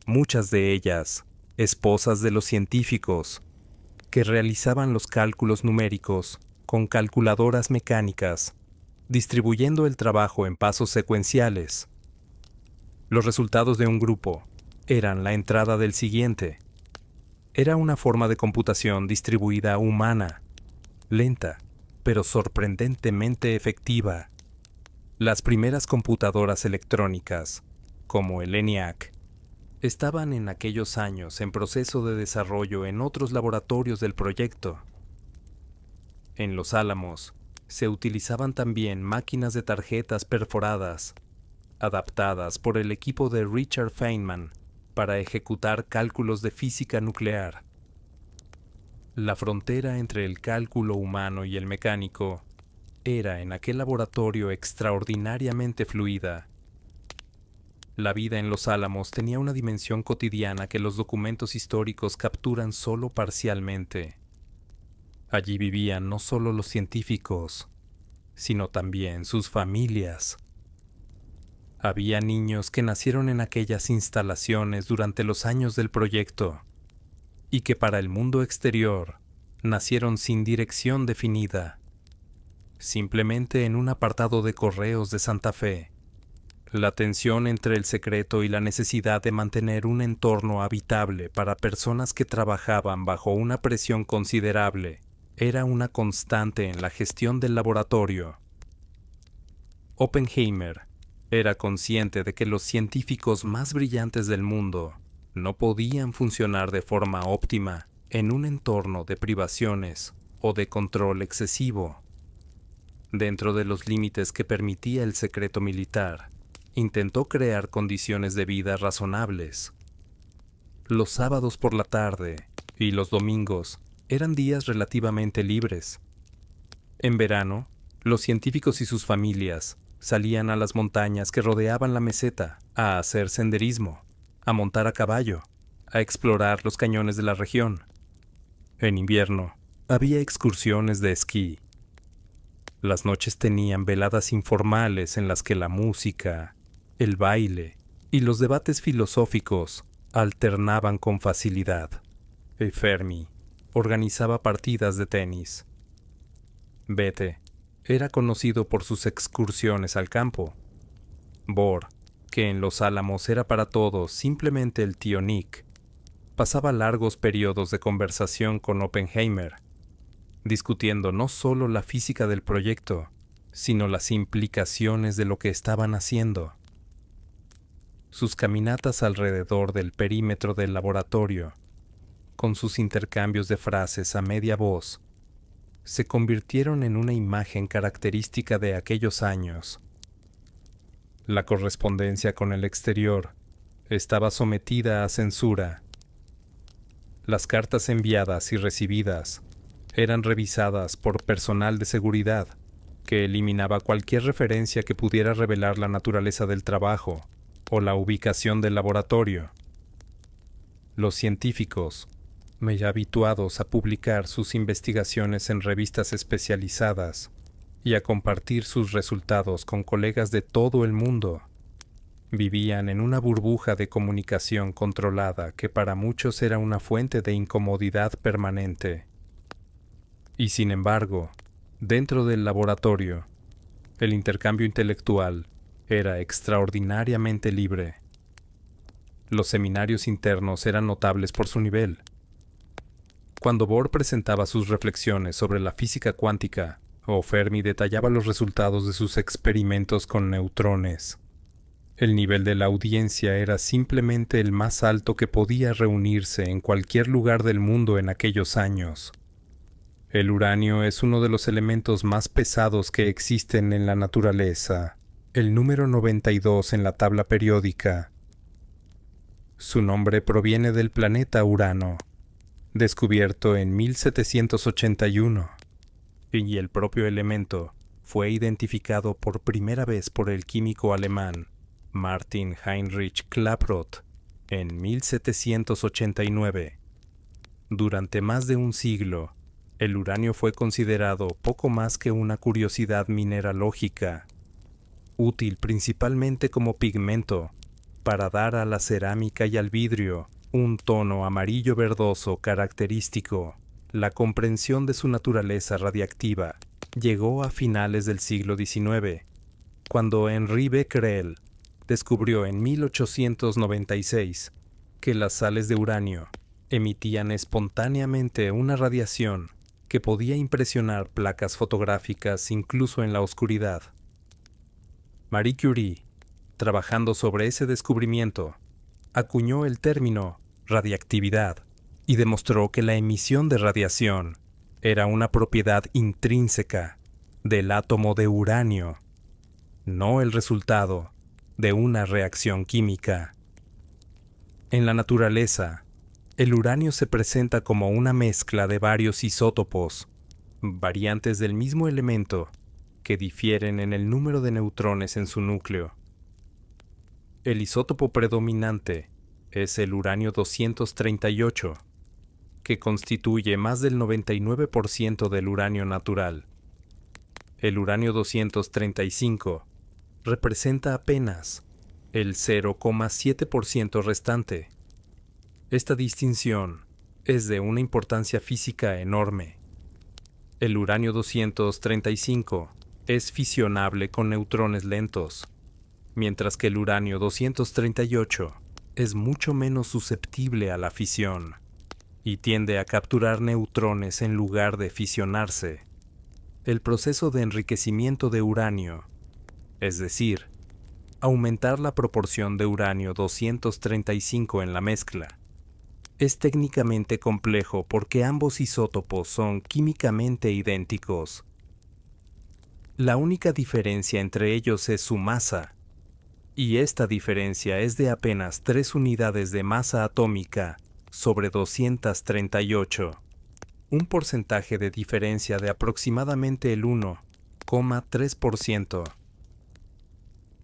muchas de ellas esposas de los científicos, que realizaban los cálculos numéricos con calculadoras mecánicas, distribuyendo el trabajo en pasos secuenciales. Los resultados de un grupo eran la entrada del siguiente. Era una forma de computación distribuida humana, lenta, pero sorprendentemente efectiva. Las primeras computadoras electrónicas, como el ENIAC, estaban en aquellos años en proceso de desarrollo en otros laboratorios del proyecto. En Los Álamos se utilizaban también máquinas de tarjetas perforadas, adaptadas por el equipo de Richard Feynman para ejecutar cálculos de física nuclear. La frontera entre el cálculo humano y el mecánico era en aquel laboratorio extraordinariamente fluida. La vida en Los Álamos tenía una dimensión cotidiana que los documentos históricos capturan solo parcialmente. Allí vivían no solo los científicos, sino también sus familias. Había niños que nacieron en aquellas instalaciones durante los años del proyecto y que para el mundo exterior nacieron sin dirección definida, simplemente en un apartado de correos de Santa Fe. La tensión entre el secreto y la necesidad de mantener un entorno habitable para personas que trabajaban bajo una presión considerable era una constante en la gestión del laboratorio. Oppenheimer era consciente de que los científicos más brillantes del mundo no podían funcionar de forma óptima en un entorno de privaciones o de control excesivo. Dentro de los límites que permitía el secreto militar, intentó crear condiciones de vida razonables. Los sábados por la tarde y los domingos eran días relativamente libres. En verano, los científicos y sus familias salían a las montañas que rodeaban la meseta a hacer senderismo, a montar a caballo, a explorar los cañones de la región. En invierno, había excursiones de esquí. Las noches tenían veladas informales en las que la música, el baile y los debates filosóficos alternaban con facilidad. Y Fermi organizaba partidas de tenis. Bethe era conocido por sus excursiones al campo. Bohr, que en Los Álamos era para todos simplemente el tío Nick, pasaba largos periodos de conversación con Oppenheimer, discutiendo no solo la física del proyecto, sino las implicaciones de lo que estaban haciendo. Sus caminatas alrededor del perímetro del laboratorio, con sus intercambios de frases a media voz, se convirtieron en una imagen característica de aquellos años. La correspondencia con el exterior estaba sometida a censura. Las cartas enviadas y recibidas eran revisadas por personal de seguridad, que eliminaba cualquier referencia que pudiera revelar la naturaleza del trabajo o la ubicación del laboratorio. Los científicos, ya habituados a publicar sus investigaciones en revistas especializadas y a compartir sus resultados con colegas de todo el mundo, vivían en una burbuja de comunicación controlada que para muchos era una fuente de incomodidad permanente. Y sin embargo, dentro del laboratorio, el intercambio intelectual era extraordinariamente libre. Los seminarios internos eran notables por su nivel. Cuando Bohr presentaba sus reflexiones sobre la física cuántica, o Fermi detallaba los resultados de sus experimentos con neutrones, el nivel de la audiencia era simplemente el más alto que podía reunirse en cualquier lugar del mundo en aquellos años. El uranio es uno de los elementos más pesados que existen en la naturaleza, el número 92 en la tabla periódica. Su nombre proviene del planeta Urano, descubierto en 1781, y el propio elemento fue identificado por primera vez por el químico alemán Martin Heinrich Klaproth en 1789. Durante más de un siglo, el uranio fue considerado poco más que una curiosidad mineralógica, útil principalmente como pigmento para dar a la cerámica y al vidrio un tono amarillo verdoso característico. La comprensión de su naturaleza radiactiva llegó a finales del siglo XIX, cuando Henri Becquerel descubrió en 1896 que las sales de uranio emitían espontáneamente una radiación que podía impresionar placas fotográficas incluso en la oscuridad. Marie Curie, trabajando sobre ese descubrimiento, acuñó el término radiactividad y demostró que la emisión de radiación era una propiedad intrínseca del átomo de uranio, no el resultado de una reacción química. En la naturaleza, el uranio se presenta como una mezcla de varios isótopos, variantes del mismo elemento, que difieren en el número de neutrones en su núcleo. El isótopo predominante es el uranio 238, que constituye más del 99% del uranio natural. El uranio 235 representa apenas el 0,7% restante. Esta distinción es de una importancia física enorme. El uranio 235 es fisionable con neutrones lentos, mientras que el uranio 238 es mucho menos susceptible a la fisión y tiende a capturar neutrones en lugar de fisionarse. El proceso de enriquecimiento de uranio, es decir, aumentar la proporción de uranio 235 en la mezcla, es técnicamente complejo porque ambos isótopos son químicamente idénticos. La única diferencia entre ellos es su masa, y esta diferencia es de apenas 3 unidades de masa atómica sobre 238, un porcentaje de diferencia de aproximadamente el 1,3%.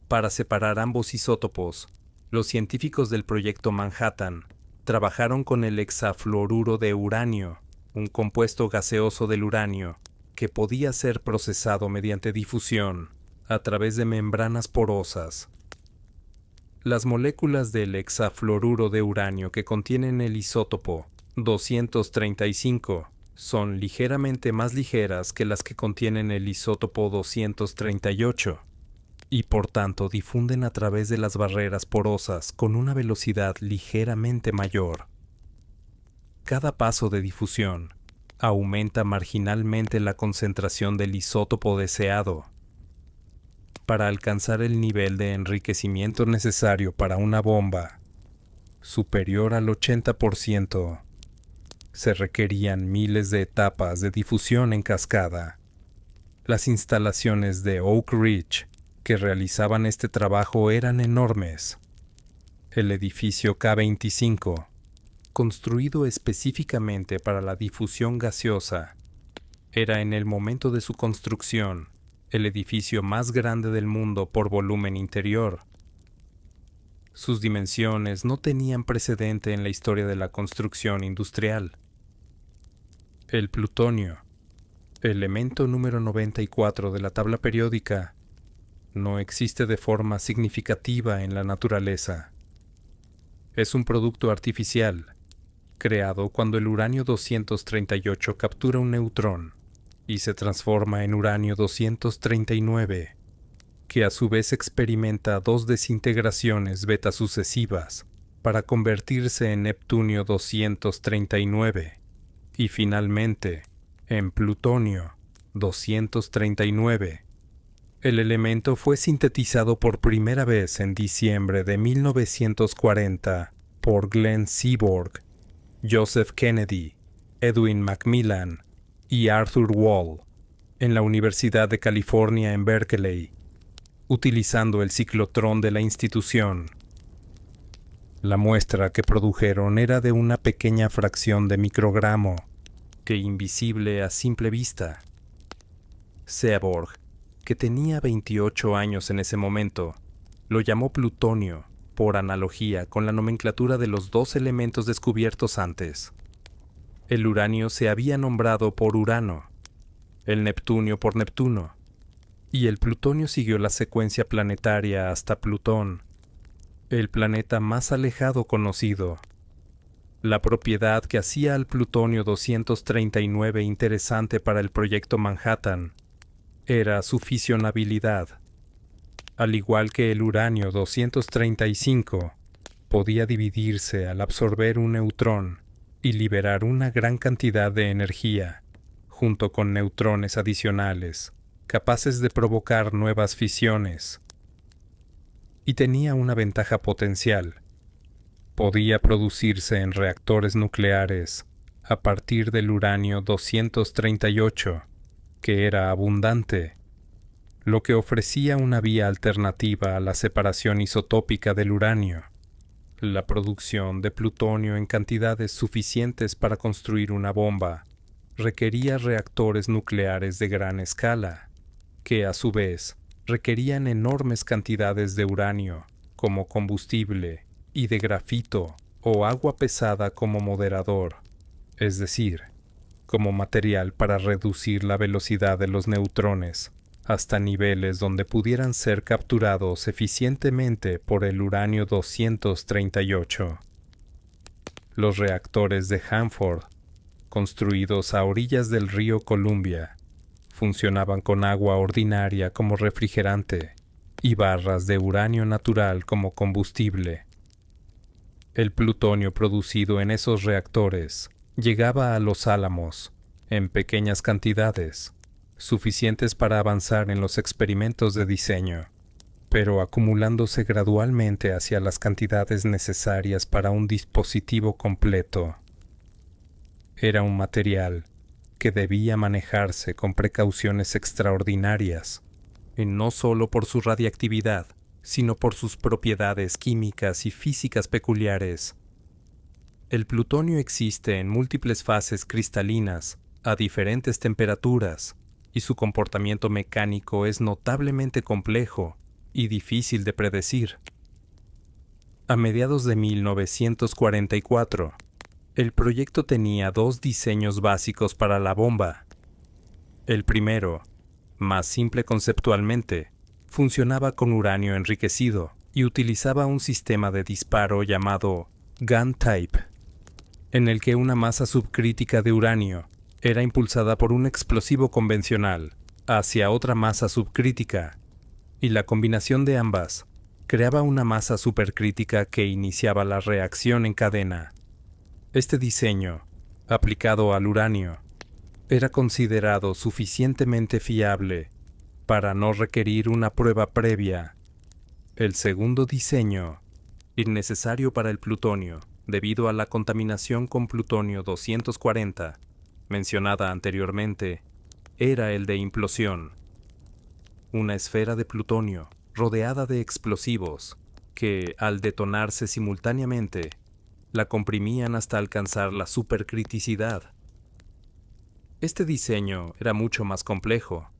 Para separar ambos isótopos, los científicos del Proyecto Manhattan trabajaron con el hexafluoruro de uranio, un compuesto gaseoso del uranio que podía ser procesado mediante difusión a través de membranas porosas. Las moléculas del hexafluoruro de uranio que contienen el isótopo 235 son ligeramente más ligeras que las que contienen el isótopo 238 y por tanto difunden a través de las barreras porosas con una velocidad ligeramente mayor. Cada paso de difusión aumenta marginalmente la concentración del isótopo deseado. Para alcanzar el nivel de enriquecimiento necesario para una bomba, superior al 80%, se requerían miles de etapas de difusión en cascada. Las instalaciones de Oak Ridge que realizaban este trabajo eran enormes. El edificio K-25, construido específicamente para la difusión gaseosa, era en el momento de su construcción el edificio más grande del mundo por volumen interior. Sus dimensiones no tenían precedente en la historia de la construcción industrial. El plutonio, elemento número 94 de la tabla periódica, no existe de forma significativa en la naturaleza. Es un producto artificial, creado cuando el uranio 238 captura un neutrón y se transforma en uranio 239, que a su vez experimenta dos desintegraciones beta sucesivas para convertirse en neptunio 239 y finalmente en plutonio 239. El elemento fue sintetizado por primera vez en diciembre de 1940 por Glenn Seaborg, Joseph Kennedy, Edwin Macmillan y Arthur Wall en la Universidad de California en Berkeley, utilizando el ciclotrón de la institución. La muestra que produjeron era de una pequeña fracción de microgramo, que invisible a simple vista. Seaborg, que tenía 28 años en ese momento, lo llamó plutonio, por analogía con la nomenclatura de los dos elementos descubiertos antes. El uranio se había nombrado por Urano, el neptunio por Neptuno, y el plutonio siguió la secuencia planetaria hasta Plutón, el planeta más alejado conocido. La propiedad que hacía al plutonio 239 interesante para el proyecto Manhattan era su fisionabilidad. Al igual que el uranio 235, podía dividirse al absorber un neutrón y liberar una gran cantidad de energía, junto con neutrones adicionales, capaces de provocar nuevas fisiones. Y tenía una ventaja potencial. Podía producirse en reactores nucleares a partir del uranio 238, que era abundante, lo que ofrecía una vía alternativa a la separación isotópica del uranio. La producción de plutonio en cantidades suficientes para construir una bomba requería reactores nucleares de gran escala, que a su vez requerían enormes cantidades de uranio como combustible y de grafito o agua pesada como moderador, es decir, como material para reducir la velocidad de los neutrones hasta niveles donde pudieran ser capturados eficientemente por el uranio 238. Los reactores de Hanford, construidos a orillas del río Columbia, funcionaban con agua ordinaria como refrigerante y barras de uranio natural como combustible. El plutonio producido en esos reactores llegaba a Los Álamos en pequeñas cantidades, suficientes para avanzar en los experimentos de diseño, pero acumulándose gradualmente hacia las cantidades necesarias para un dispositivo completo. Era un material que debía manejarse con precauciones extraordinarias, y no solo por su radiactividad, sino por sus propiedades químicas y físicas peculiares. El plutonio existe en múltiples fases cristalinas a diferentes temperaturas, y su comportamiento mecánico es notablemente complejo y difícil de predecir. A mediados de 1944, el proyecto tenía dos diseños básicos para la bomba. El primero, más simple conceptualmente, funcionaba con uranio enriquecido y utilizaba un sistema de disparo llamado Gun Type, en el que una masa subcrítica de uranio era impulsada por un explosivo convencional hacia otra masa subcrítica, y la combinación de ambas creaba una masa supercrítica que iniciaba la reacción en cadena. Este diseño, aplicado al uranio, era considerado suficientemente fiable para no requerir una prueba previa. El segundo diseño, innecesario para el plutonio debido a la contaminación con plutonio 240, mencionada anteriormente, era el de implosión. Una esfera de plutonio rodeada de explosivos que, al detonarse simultáneamente, la comprimían hasta alcanzar la supercriticidad. Este diseño era mucho más complejo,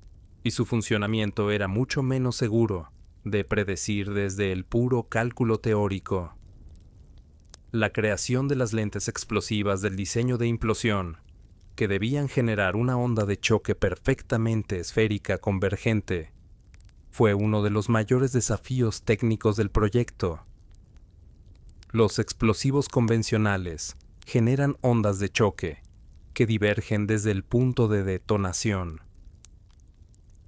y su funcionamiento era mucho menos seguro de predecir desde el puro cálculo teórico. La creación de las lentes explosivas del diseño de implosión, que debían generar una onda de choque perfectamente esférica convergente, fue uno de los mayores desafíos técnicos del proyecto. Los explosivos convencionales generan ondas de choque, que divergen desde el punto de detonación.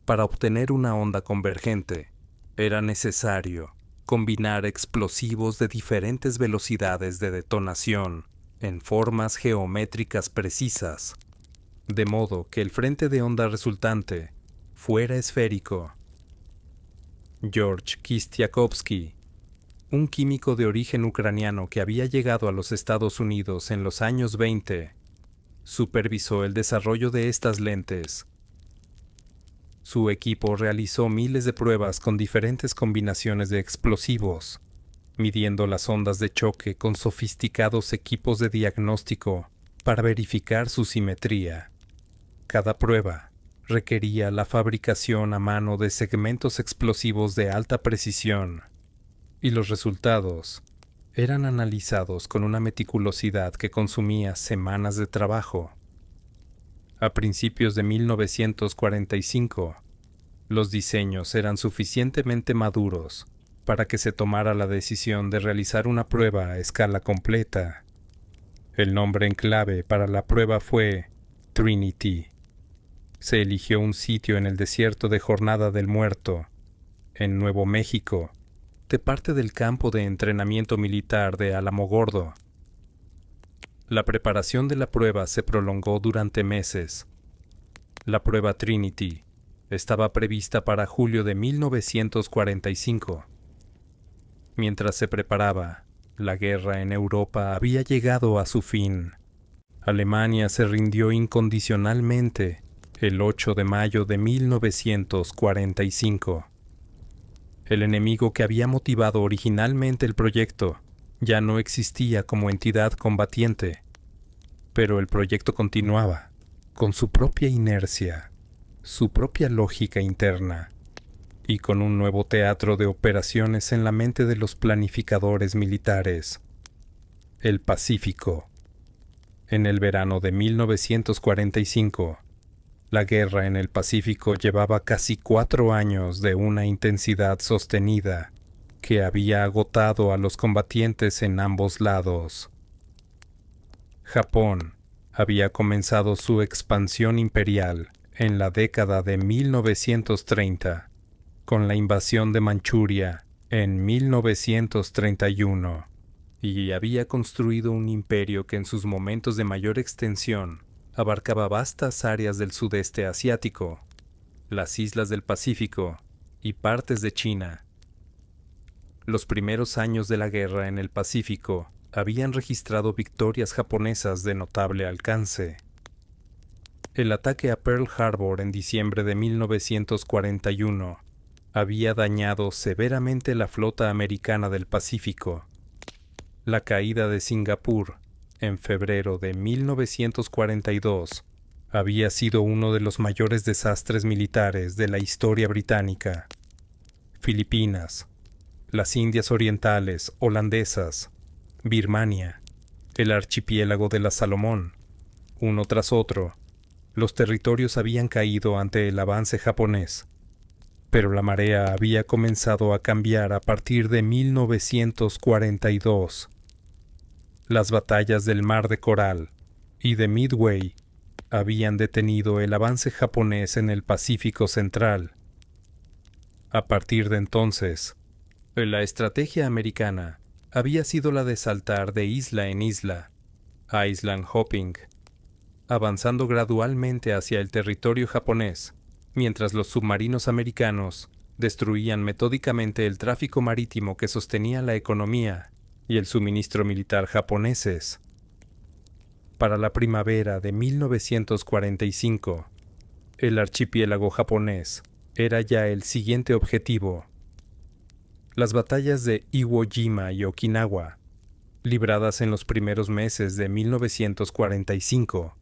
Para obtener una onda convergente, era necesario combinar explosivos de diferentes velocidades de detonación en formas geométricas precisas, de modo que el frente de onda resultante fuera esférico. George Kistiakowsky, un químico de origen ucraniano que había llegado a los Estados Unidos en los años 20, supervisó el desarrollo de estas lentes. Su equipo realizó miles de pruebas con diferentes combinaciones de explosivos, midiendo las ondas de choque con sofisticados equipos de diagnóstico para verificar su simetría. Cada prueba requería la fabricación a mano de segmentos explosivos de alta precisión, y los resultados eran analizados con una meticulosidad que consumía semanas de trabajo. A principios de 1945, los diseños eran suficientemente maduros para que se tomara la decisión de realizar una prueba a escala completa. El nombre en clave para la prueba fue Trinity. Se eligió un sitio en el desierto de Jornada del Muerto, en Nuevo México, de parte del campo de entrenamiento militar de Alamogordo. La preparación de la prueba se prolongó durante meses. La prueba Trinity estaba prevista para julio de 1945. Mientras se preparaba, la guerra en Europa había llegado a su fin. Alemania se rindió incondicionalmente el 8 de mayo de 1945. El enemigo que había motivado originalmente el proyecto ya no existía como entidad combatiente, pero el proyecto continuaba, con su propia inercia, su propia lógica interna, y con un nuevo teatro de operaciones en la mente de los planificadores militares: el Pacífico. En el verano de 1945, la guerra en el Pacífico llevaba casi 4 años de una intensidad sostenida que había agotado a los combatientes en ambos lados. Japón había comenzado su expansión imperial en la década de 1930, con la invasión de Manchuria en 1931, y había construido un imperio que en sus momentos de mayor extensión abarcaba vastas áreas del sudeste asiático, las islas del Pacífico y partes de China. Los primeros años de la guerra en el Pacífico habían registrado victorias japonesas de notable alcance. El ataque a Pearl Harbor en diciembre de 1941 había dañado severamente la flota americana del Pacífico. La caída de Singapur en febrero de 1942 había sido uno de los mayores desastres militares de la historia británica. Filipinas, las Indias Orientales holandesas, Birmania, el archipiélago de la Salomón, uno tras otro, los territorios habían caído ante el avance japonés. Pero la marea había comenzado a cambiar a partir de 1942. Las batallas del Mar de Coral y de Midway habían detenido el avance japonés en el Pacífico Central. A partir de entonces, la estrategia americana había sido la de saltar de isla en isla, island hopping, avanzando gradualmente hacia el territorio japonés, mientras los submarinos americanos destruían metódicamente el tráfico marítimo que sostenía la economía y el suministro militar japoneses. Para la primavera de 1945, el archipiélago japonés era ya el siguiente objetivo. Las batallas de Iwo Jima y Okinawa, libradas en los primeros meses de 1945,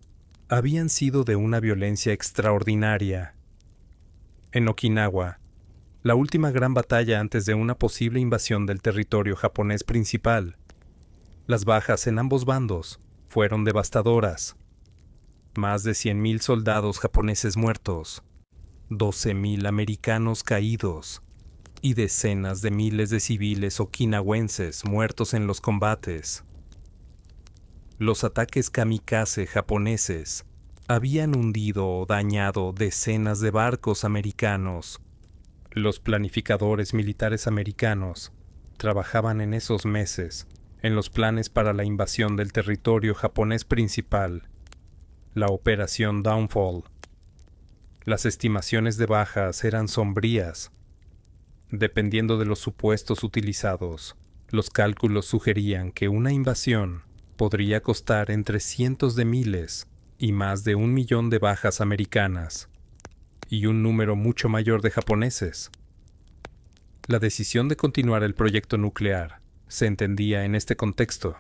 habían sido de una violencia extraordinaria. En Okinawa, la última gran batalla antes de una posible invasión del territorio japonés principal, las bajas en ambos bandos fueron devastadoras. Más de 100,000 soldados japoneses muertos, 12,000 americanos caídos y decenas de miles de civiles okinawenses muertos en los combates. Los ataques kamikaze japoneses habían hundido o dañado decenas de barcos americanos. Los planificadores militares americanos trabajaban en esos meses en los planes para la invasión del territorio japonés principal, la Operación Downfall. Las estimaciones de bajas eran sombrías. Dependiendo de los supuestos utilizados, los cálculos sugerían que una invasión podría costar entre cientos de miles y más de 1 millón de bajas americanas, y un número mucho mayor de japoneses. La decisión de continuar el proyecto nuclear se entendía en este contexto.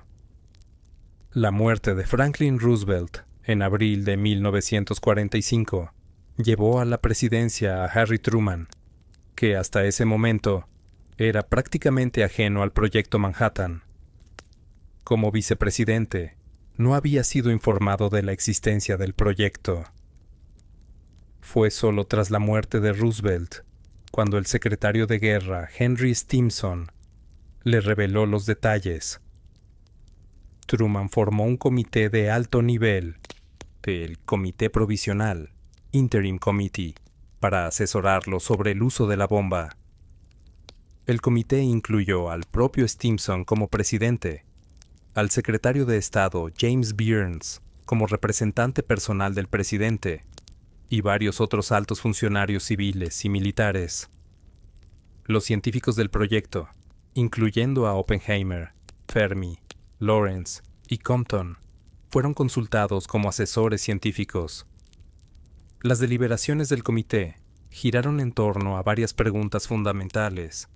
La muerte de Franklin Roosevelt en abril de 1945 llevó a la presidencia a Harry Truman, que hasta ese momento era prácticamente ajeno al proyecto Manhattan. Como vicepresidente, no había sido informado de la existencia del proyecto. Fue solo tras la muerte de Roosevelt, cuando el secretario de Guerra Henry Stimson le reveló los detalles. Truman formó un comité de alto nivel, el Comité Provisional, Interim Committee, para asesorarlo sobre el uso de la bomba. El comité incluyó al propio Stimson como presidente, al secretario de Estado James Byrnes como representante personal del presidente y varios otros altos funcionarios civiles y militares. Los científicos del proyecto, incluyendo a Oppenheimer, Fermi, Lawrence y Compton, fueron consultados como asesores científicos. Las deliberaciones del comité giraron en torno a varias preguntas fundamentales.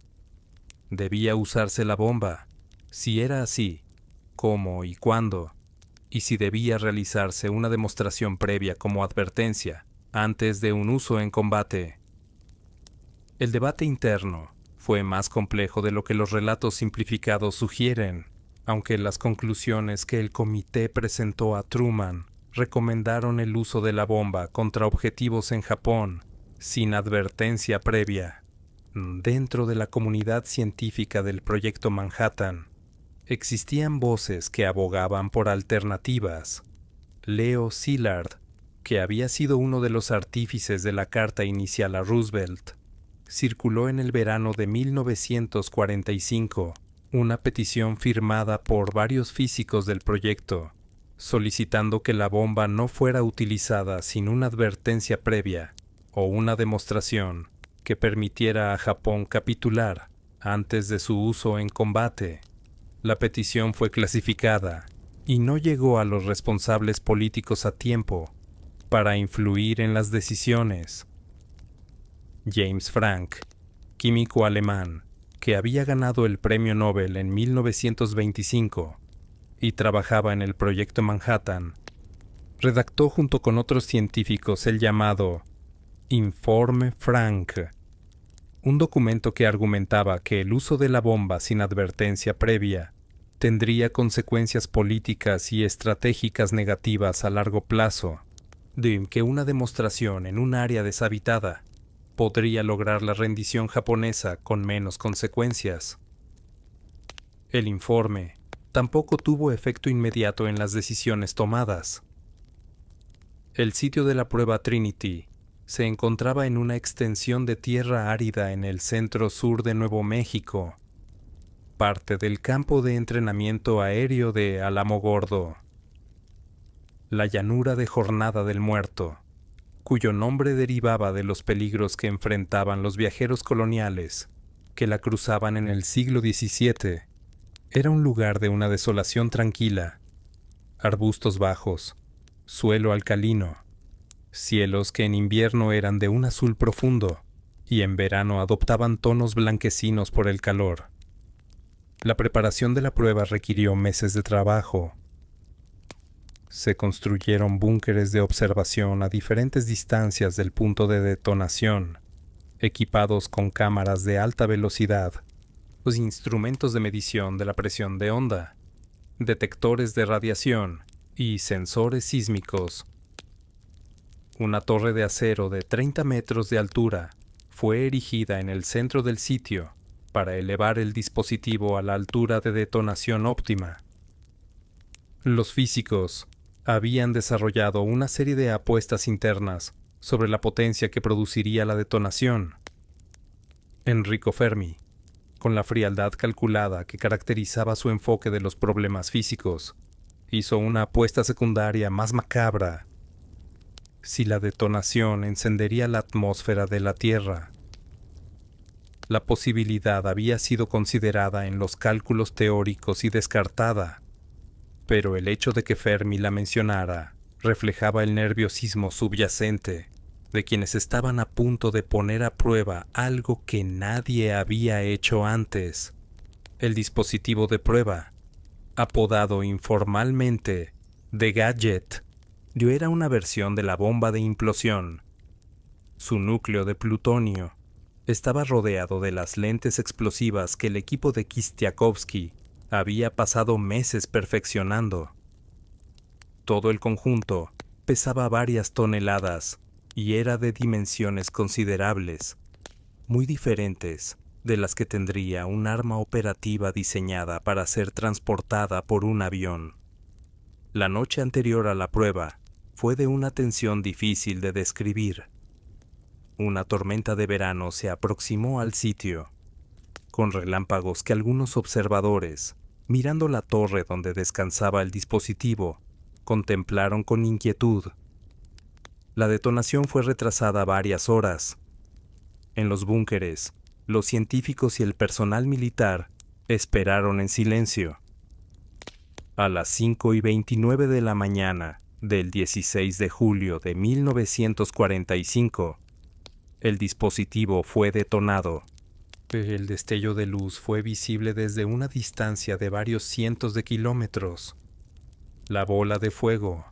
¿Debía usarse la bomba? Si era así, ¿cómo y cuándo? Y si debía realizarse una demostración previa como advertencia antes de un uso en combate. El debate interno fue más complejo de lo que los relatos simplificados sugieren, aunque las conclusiones que el comité presentó a Truman recomendaron el uso de la bomba contra objetivos en Japón, sin advertencia previa. Dentro de la comunidad científica del Proyecto Manhattan, existían voces que abogaban por alternativas. Leo Szilard, que había sido uno de los artífices de la carta inicial a Roosevelt, circuló en el verano de 1945 una petición firmada por varios físicos del proyecto, solicitando que la bomba no fuera utilizada sin una advertencia previa o una demostración que permitiera a Japón capitular antes de su uso en combate. La petición fue clasificada y no llegó a los responsables políticos a tiempo para influir en las decisiones. James Franck, químico alemán, que había ganado el Premio Nobel en 1925 y trabajaba en el Proyecto Manhattan, redactó junto con otros científicos el llamado Informe Franck, un documento que argumentaba que el uso de la bomba sin advertencia previa tendría consecuencias políticas y estratégicas negativas a largo plazo, de que una demostración en un área deshabitada podría lograr la rendición japonesa con menos consecuencias. El informe tampoco tuvo efecto inmediato en las decisiones tomadas. El sitio de la prueba Trinity se encontraba en una extensión de tierra árida en el centro-sur de Nuevo México, parte del campo de entrenamiento aéreo de Alamogordo. La llanura de Jornada del Muerto, cuyo nombre derivaba de los peligros que enfrentaban los viajeros coloniales que la cruzaban en el siglo XVII, era un lugar de una desolación tranquila, arbustos bajos, suelo alcalino, cielos que en invierno eran de un azul profundo y en verano adoptaban tonos blanquecinos por el calor. La preparación de la prueba requirió meses de trabajo. Se construyeron búnkeres de observación a diferentes distancias del punto de detonación, equipados con cámaras de alta velocidad, los instrumentos de medición de la presión de onda, detectores de radiación y sensores sísmicos. Una torre de acero de 30 metros de altura fue erigida en el centro del sitio para elevar el dispositivo a la altura de detonación óptima. Los físicos habían desarrollado una serie de apuestas internas sobre la potencia que produciría la detonación. Enrico Fermi, con la frialdad calculada que caracterizaba su enfoque de los problemas físicos, hizo una apuesta secundaria más macabra. Si la detonación encendería la atmósfera de la Tierra. La posibilidad había sido considerada en los cálculos teóricos y descartada, pero el hecho de que Fermi la mencionara reflejaba el nerviosismo subyacente de quienes estaban a punto de poner a prueba algo que nadie había hecho antes. El dispositivo de prueba, apodado informalmente The Gadget, era una versión de la bomba de implosión. Su núcleo de plutonio estaba rodeado de las lentes explosivas que el equipo de Kistiakowsky había pasado meses perfeccionando. Todo el conjunto pesaba varias toneladas y era de dimensiones considerables, muy diferentes de las que tendría un arma operativa diseñada para ser transportada por un avión. La noche anterior a la prueba fue de una tensión difícil de describir. Una tormenta de verano se aproximó al sitio, con relámpagos que algunos observadores, mirando la torre donde descansaba el dispositivo, contemplaron con inquietud. La detonación fue retrasada varias horas. En los búnkeres, los científicos y el personal militar esperaron en silencio. A las 5:29 de la mañana del 16 de julio de 1945, el dispositivo fue detonado. El destello de luz fue visible desde una distancia de varios cientos de kilómetros. La bola de fuego,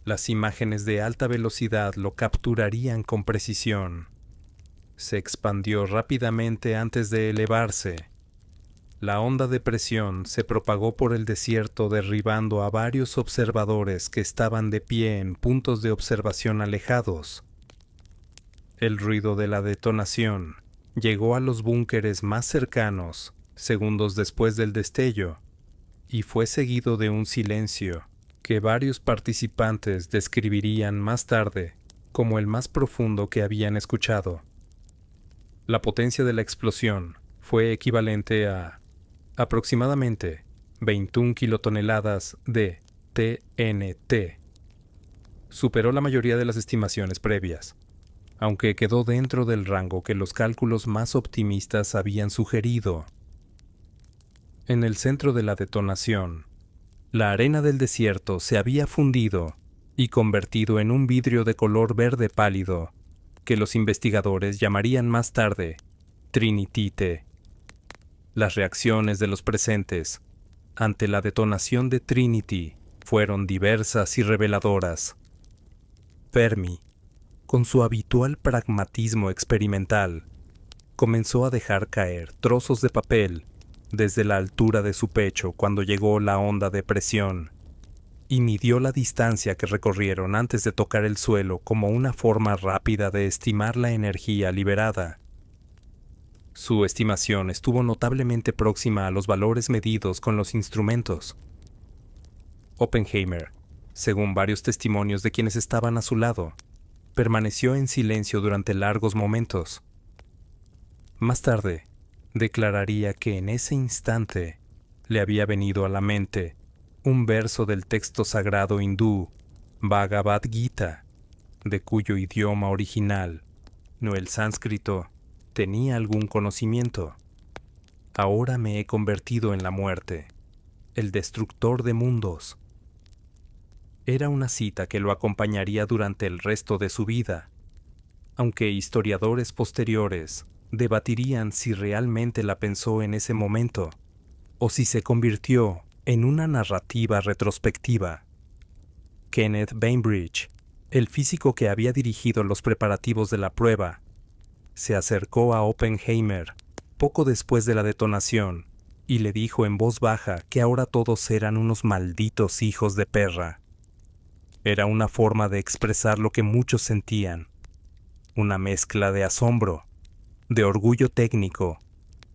las imágenes de alta velocidad lo capturarían con precisión. Se expandió rápidamente antes de elevarse. La onda de presión se propagó por el desierto derribando a varios observadores que estaban de pie en puntos de observación alejados. El ruido de la detonación llegó a los búnkeres más cercanos segundos después del destello y fue seguido de un silencio que varios participantes describirían más tarde como el más profundo que habían escuchado. La potencia de la explosión fue equivalente a aproximadamente 21 kilotoneladas de TNT. Superó la mayoría de las estimaciones previas, aunque quedó dentro del rango que los cálculos más optimistas habían sugerido. En el centro de la detonación, la arena del desierto se había fundido y convertido en un vidrio de color verde pálido, que los investigadores llamarían más tarde Trinitite. Las reacciones de los presentes ante la detonación de Trinity fueron diversas y reveladoras. Fermi, con su habitual pragmatismo experimental, comenzó a dejar caer trozos de papel desde la altura de su pecho cuando llegó la onda de presión, y midió la distancia que recorrieron antes de tocar el suelo como una forma rápida de estimar la energía liberada. Su estimación estuvo notablemente próxima a los valores medidos con los instrumentos. Oppenheimer, según varios testimonios de quienes estaban a su lado, permaneció en silencio durante largos momentos. Más tarde, declararía que en ese instante le había venido a la mente un verso del texto sagrado hindú, Bhagavad Gita, de cuyo idioma original, no el sánscrito, tenía algún conocimiento. Ahora me he convertido en la muerte, el destructor de mundos. Era una cita que lo acompañaría durante el resto de su vida, aunque historiadores posteriores debatirían si realmente la pensó en ese momento, o si se convirtió en una narrativa retrospectiva. Kenneth Bainbridge, el físico que había dirigido los preparativos de la prueba, se acercó a Oppenheimer poco después de la detonación y le dijo en voz baja que ahora todos eran unos malditos hijos de perra. Era una forma de expresar lo que muchos sentían, una mezcla de asombro, de orgullo técnico,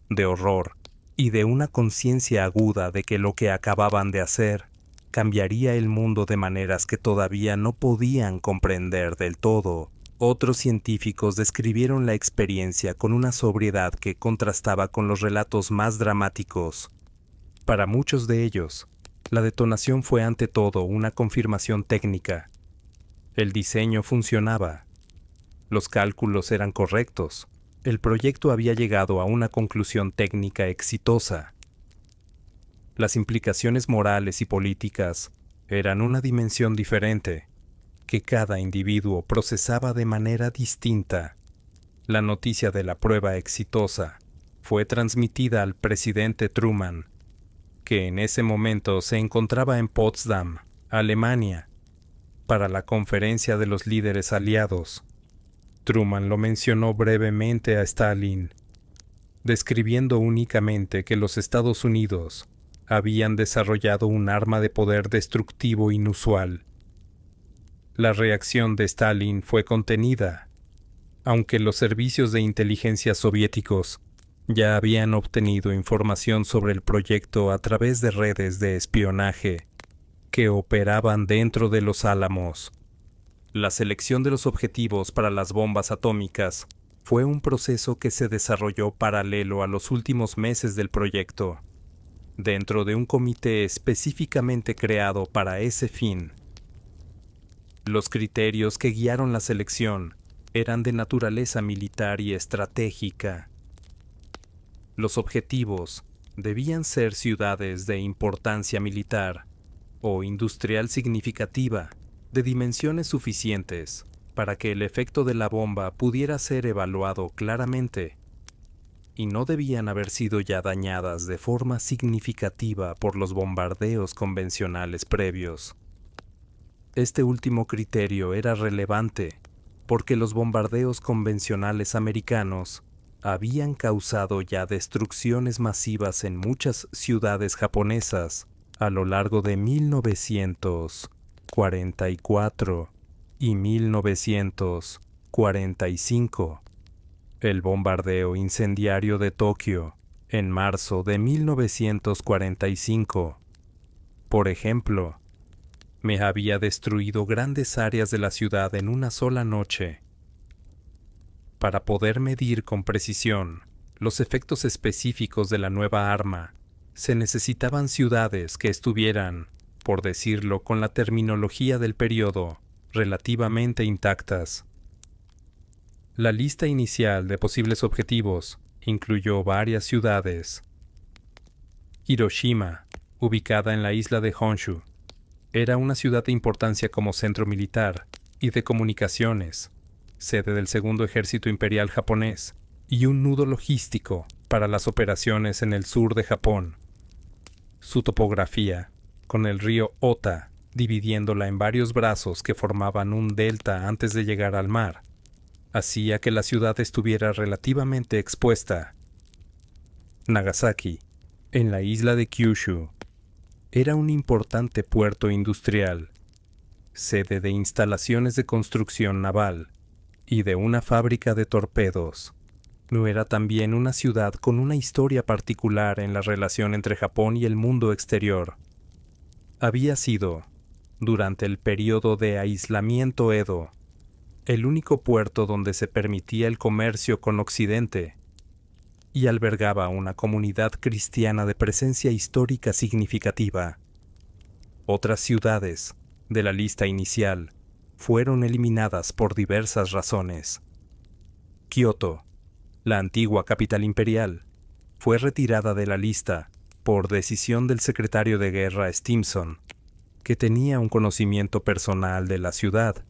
de horror y de una conciencia aguda de que lo que acababan de hacer cambiaría el mundo de maneras que todavía no podían comprender del todo. Otros científicos describieron la experiencia con una sobriedad que contrastaba con los relatos más dramáticos. Para muchos de ellos, la detonación fue ante todo una confirmación técnica. El diseño funcionaba. Los cálculos eran correctos. El proyecto había llegado a una conclusión técnica exitosa. Las implicaciones morales y políticas eran una dimensión diferente, que cada individuo procesaba de manera distinta. La noticia de la prueba exitosa fue transmitida al presidente Truman, que en ese momento se encontraba en Potsdam, Alemania, para la conferencia de los líderes aliados. Truman lo mencionó brevemente a Stalin, describiendo únicamente que los Estados Unidos habían desarrollado un arma de poder destructivo inusual. La reacción de Stalin fue contenida, aunque los servicios de inteligencia soviéticos ya habían obtenido información sobre el proyecto a través de redes de espionaje que operaban dentro de los Álamos. La selección de los objetivos para las bombas atómicas fue un proceso que se desarrolló paralelo a los últimos meses del proyecto, dentro de un comité específicamente creado para ese fin. Los criterios que guiaron la selección eran de naturaleza militar y estratégica. Los objetivos debían ser ciudades de importancia militar o industrial significativa, de dimensiones suficientes para que el efecto de la bomba pudiera ser evaluado claramente, y no debían haber sido ya dañadas de forma significativa por los bombardeos convencionales previos. Este último criterio era relevante porque los bombardeos convencionales americanos habían causado ya destrucciones masivas en muchas ciudades japonesas a lo largo de 1944 y 1945. El bombardeo incendiario de Tokio en marzo de 1945, por ejemplo, me había destruido grandes áreas de la ciudad en una sola noche. Para poder medir con precisión los efectos específicos de la nueva arma, se necesitaban ciudades que estuvieran, por decirlo con la terminología del periodo, relativamente intactas. La lista inicial de posibles objetivos incluyó varias ciudades. Hiroshima, ubicada en la isla de Honshu, era una ciudad de importancia como centro militar y de comunicaciones, sede del Segundo Ejército Imperial japonés y un nudo logístico para las operaciones en el sur de Japón. Su topografía, con el río Ota dividiéndola en varios brazos que formaban un delta antes de llegar al mar, hacía que la ciudad estuviera relativamente expuesta. Nagasaki, en la isla de Kyushu, era un importante puerto industrial, sede de instalaciones de construcción naval y de una fábrica de torpedos. No era también una ciudad con una historia particular en la relación entre Japón y el mundo exterior. Había sido, durante el período de aislamiento Edo, el único puerto donde se permitía el comercio con Occidente, y albergaba una comunidad cristiana de presencia histórica significativa. Otras ciudades de la lista inicial fueron eliminadas por diversas razones. Kioto, la antigua capital imperial, fue retirada de la lista por decisión del secretario de guerra Stimson, que tenía un conocimiento personal de la ciudad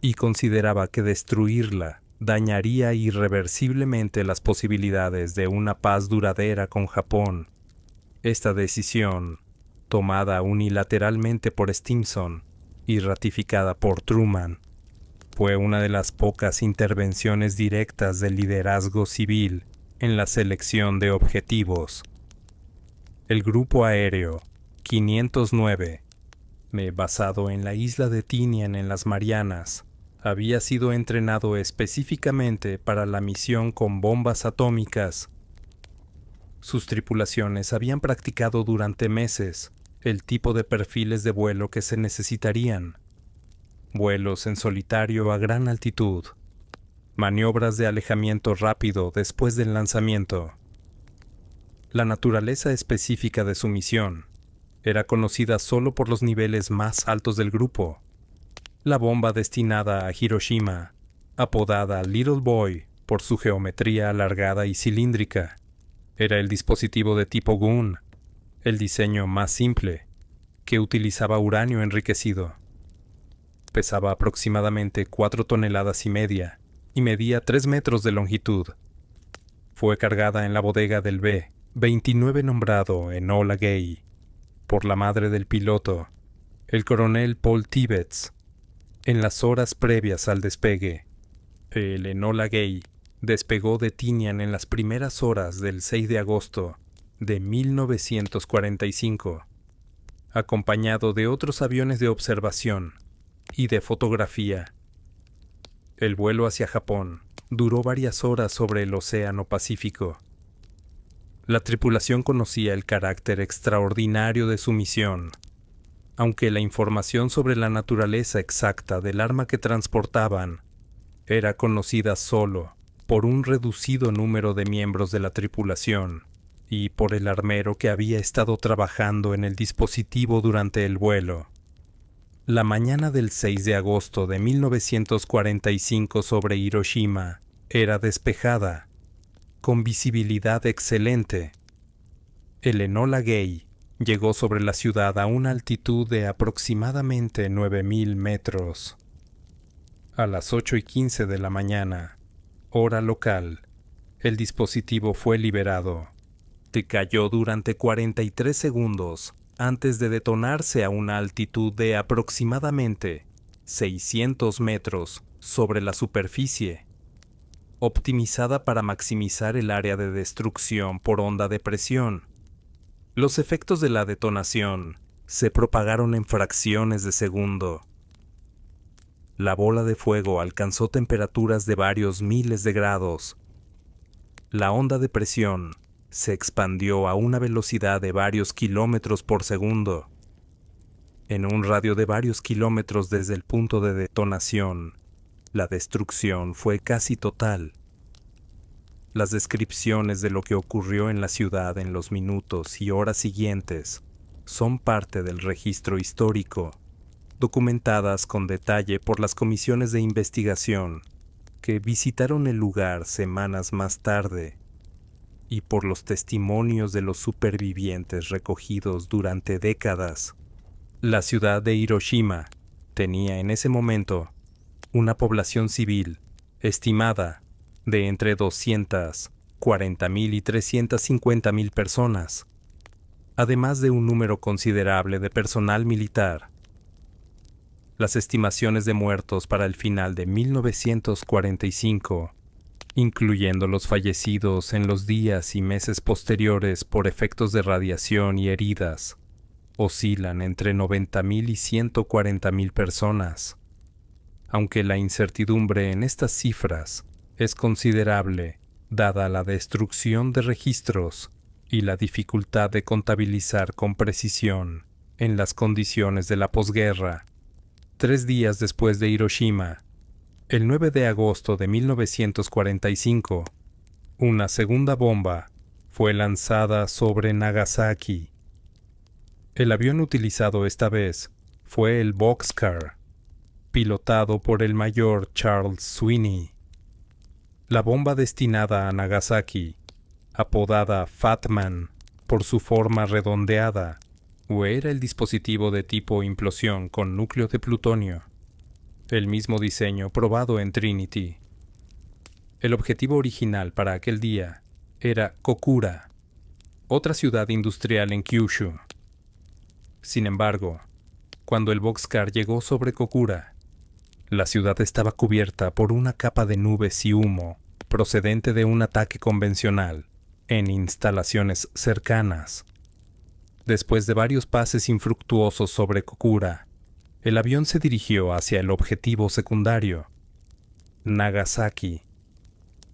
y consideraba que destruirla dañaría irreversiblemente las posibilidades de una paz duradera con Japón. Esta decisión, tomada unilateralmente por Stimson y ratificada por Truman, fue una de las pocas intervenciones directas del liderazgo civil en la selección de objetivos. El Grupo Aéreo 509, basado en la isla de Tinian en las Marianas, había sido entrenado específicamente para la misión con bombas atómicas. Sus tripulaciones habían practicado durante meses el tipo de perfiles de vuelo que se necesitarían: vuelos en solitario a gran altitud, maniobras de alejamiento rápido después del lanzamiento. La naturaleza específica de su misión era conocida solo por los niveles más altos del grupo. La bomba destinada a Hiroshima, apodada Little Boy por su geometría alargada y cilíndrica, era el dispositivo de tipo Gun, el diseño más simple, que utilizaba uranio enriquecido. Pesaba aproximadamente 4,5 toneladas y medía 3 metros de longitud. Fue cargada en la bodega del B-29 nombrado Enola Gay por la madre del piloto, el coronel Paul Tibbets, en las horas previas al despegue. El Enola Gay despegó de Tinian en las primeras horas del 6 de agosto de 1945, acompañado de otros aviones de observación y de fotografía. El vuelo hacia Japón duró varias horas sobre el Océano Pacífico. La tripulación conocía el carácter extraordinario de su misión, aunque la información sobre la naturaleza exacta del arma que transportaban era conocida solo por un reducido número de miembros de la tripulación y por el armero que había estado trabajando en el dispositivo durante el vuelo. La mañana del 6 de agosto de 1945 sobre Hiroshima era despejada, con visibilidad excelente. El Enola Gay llegó sobre la ciudad a una altitud de aproximadamente 9,000 metros. A las 8:15 de la mañana, hora local, el dispositivo fue liberado. Decayó durante 43 segundos antes de detonarse a una altitud de aproximadamente 600 metros sobre la superficie, optimizada para maximizar el área de destrucción por onda de presión. Los efectos de la detonación se propagaron en fracciones de segundo. La bola de fuego alcanzó temperaturas de varios miles de grados. La onda de presión se expandió a una velocidad de varios kilómetros por segundo. En un radio de varios kilómetros desde el punto de detonación, la destrucción fue casi total. Las descripciones de lo que ocurrió en la ciudad en los minutos y horas siguientes son parte del registro histórico, documentadas con detalle por las comisiones de investigación que visitaron el lugar semanas más tarde y por los testimonios de los supervivientes recogidos durante décadas. La ciudad de Hiroshima tenía en ese momento una población civil estimada de entre 240,000 y 350,000 personas, además de un número considerable de personal militar. Las estimaciones de muertos para el final de 1945, incluyendo los fallecidos en los días y meses posteriores por efectos de radiación y heridas, oscilan entre 90,000 y 140,000 personas. Aunque la incertidumbre en estas cifras es considerable, dada la destrucción de registros y la dificultad de contabilizar con precisión en las condiciones de la posguerra. 3 días después de Hiroshima, el 9 de agosto de 1945, una segunda bomba fue lanzada sobre Nagasaki. El avión utilizado esta vez fue el Boxcar, pilotado por el mayor Charles Sweeney. La bomba destinada a Nagasaki, apodada Fat Man por su forma redondeada, era el dispositivo de tipo implosión con núcleo de plutonio, el mismo diseño probado en Trinity. El objetivo original para aquel día era Kokura, otra ciudad industrial en Kyushu. Sin embargo, cuando el Boxcar llegó sobre Kokura, la ciudad estaba cubierta por una capa de nubes y humo procedente de un ataque convencional en instalaciones cercanas. Después de varios pases infructuosos sobre Kokura, el avión se dirigió hacia el objetivo secundario, Nagasaki.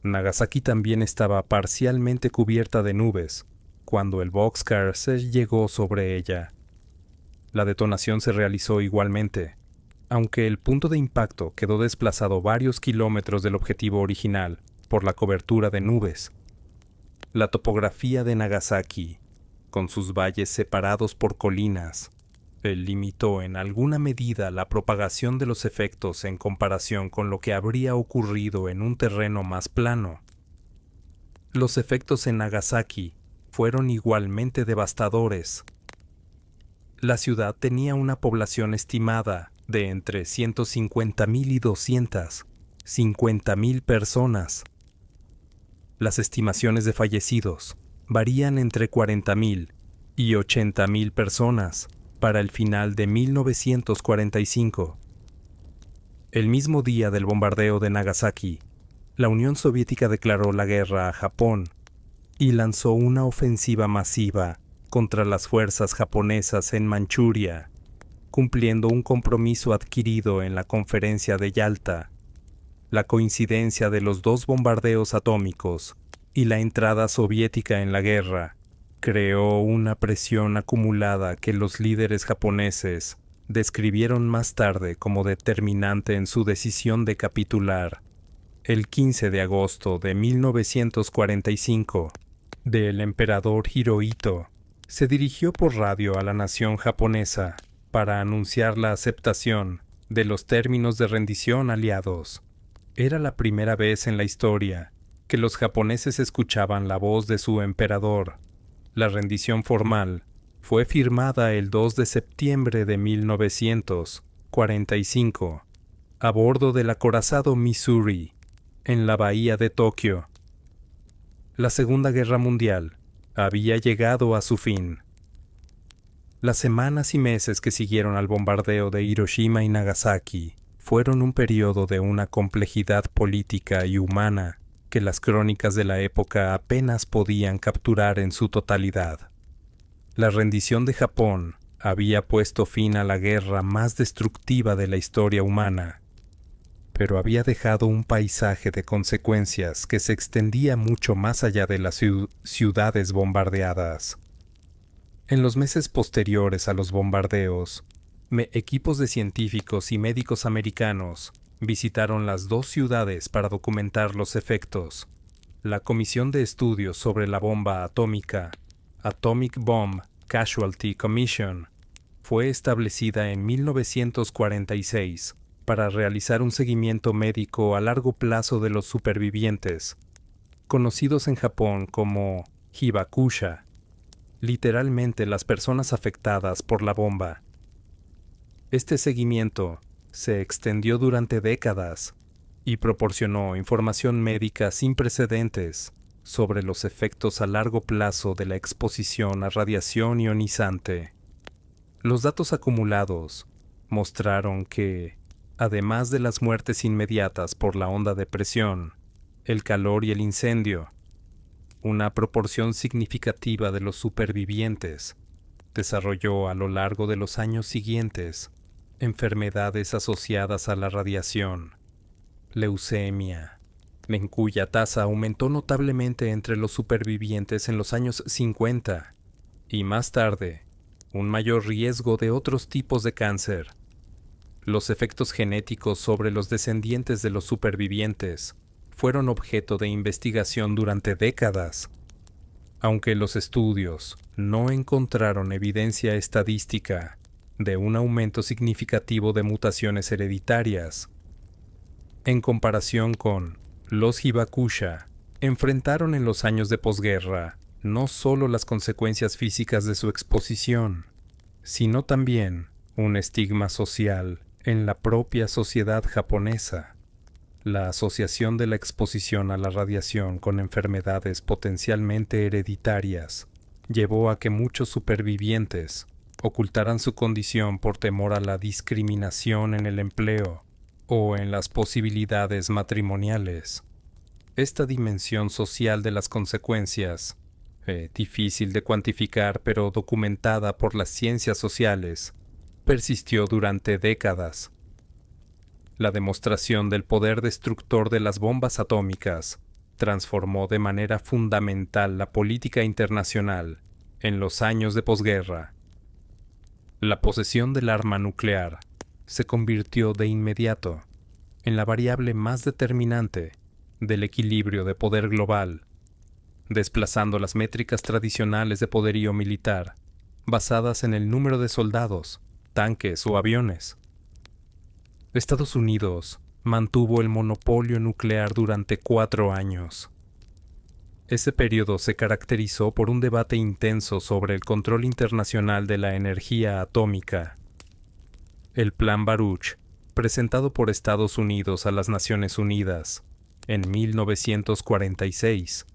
Nagasaki también estaba parcialmente cubierta de nubes cuando el Boxcar se llegó sobre ella. La detonación se realizó igualmente, aunque el punto de impacto quedó desplazado varios kilómetros del objetivo original por la cobertura de nubes. La topografía de Nagasaki, con sus valles separados por colinas, limitó en alguna medida la propagación de los efectos en comparación con lo que habría ocurrido en un terreno más plano. Los efectos en Nagasaki fueron igualmente devastadores. La ciudad tenía una población estimada de entre 150,000 y 250,000 personas. Las estimaciones de fallecidos varían entre 40,000 y 80,000 personas para el final de 1945. El mismo día del bombardeo de Nagasaki, la Unión Soviética declaró la guerra a Japón y lanzó una ofensiva masiva contra las fuerzas japonesas en Manchuria, cumpliendo un compromiso adquirido en la Conferencia de Yalta. La coincidencia de los dos bombardeos atómicos y la entrada soviética en la guerra creó una presión acumulada que los líderes japoneses describieron más tarde como determinante en su decisión de capitular. El 15 de agosto de 1945, el emperador Hirohito se dirigió por radio a la nación japonesa para anunciar la aceptación de los términos de rendición aliados. Era la primera vez en la historia que los japoneses escuchaban la voz de su emperador. La rendición formal fue firmada el 2 de septiembre de 1945 a bordo del acorazado Missouri, en la bahía de Tokio. La Segunda Guerra Mundial había llegado a su fin. Las semanas y meses que siguieron al bombardeo de Hiroshima y Nagasaki fueron un periodo de una complejidad política y humana que las crónicas de la época apenas podían capturar en su totalidad. La rendición de Japón había puesto fin a la guerra más destructiva de la historia humana, pero había dejado un paisaje de consecuencias que se extendía mucho más allá de las ciudades bombardeadas. En los meses posteriores a los bombardeos, equipos de científicos y médicos americanos visitaron las dos ciudades para documentar los efectos. La Comisión de Estudios sobre la Bomba Atómica, Atomic Bomb Casualty Commission, fue establecida en 1946 para realizar un seguimiento médico a largo plazo de los supervivientes, conocidos en Japón como hibakusha, literalmente las personas afectadas por la bomba. Este seguimiento se extendió durante décadas y proporcionó información médica sin precedentes sobre los efectos a largo plazo de la exposición a radiación ionizante. Los datos acumulados mostraron que, además de las muertes inmediatas por la onda de presión, el calor y el incendio, una proporción significativa de los supervivientes desarrolló a lo largo de los años siguientes enfermedades asociadas a la radiación, leucemia, en cuya tasa aumentó notablemente entre los supervivientes en los años 50, y más tarde, un mayor riesgo de otros tipos de cáncer. Los efectos genéticos sobre los descendientes de los supervivientes fueron objeto de investigación durante décadas. Aunque los estudios no encontraron evidencia estadística de un aumento significativo de mutaciones hereditarias, en comparación con los hibakusha, enfrentaron en los años de posguerra no solo las consecuencias físicas de su exposición, sino también un estigma social en la propia sociedad japonesa. La asociación de la exposición a la radiación con enfermedades potencialmente hereditarias llevó a que muchos supervivientes ocultaran su condición por temor a la discriminación en el empleo o en las posibilidades matrimoniales. Esta dimensión social de las consecuencias, difícil de cuantificar pero documentada por las ciencias sociales, persistió durante décadas. La demostración del poder destructor de las bombas atómicas transformó de manera fundamental la política internacional en los años de posguerra. La posesión del arma nuclear se convirtió de inmediato en la variable más determinante del equilibrio de poder global, desplazando las métricas tradicionales de poderío militar, basadas en el número de soldados, tanques o aviones. Estados Unidos mantuvo el monopolio nuclear durante 4 años. Ese periodo se caracterizó por un debate intenso sobre el control internacional de la energía atómica. El Plan Baruch, presentado por Estados Unidos a las Naciones Unidas en 1946,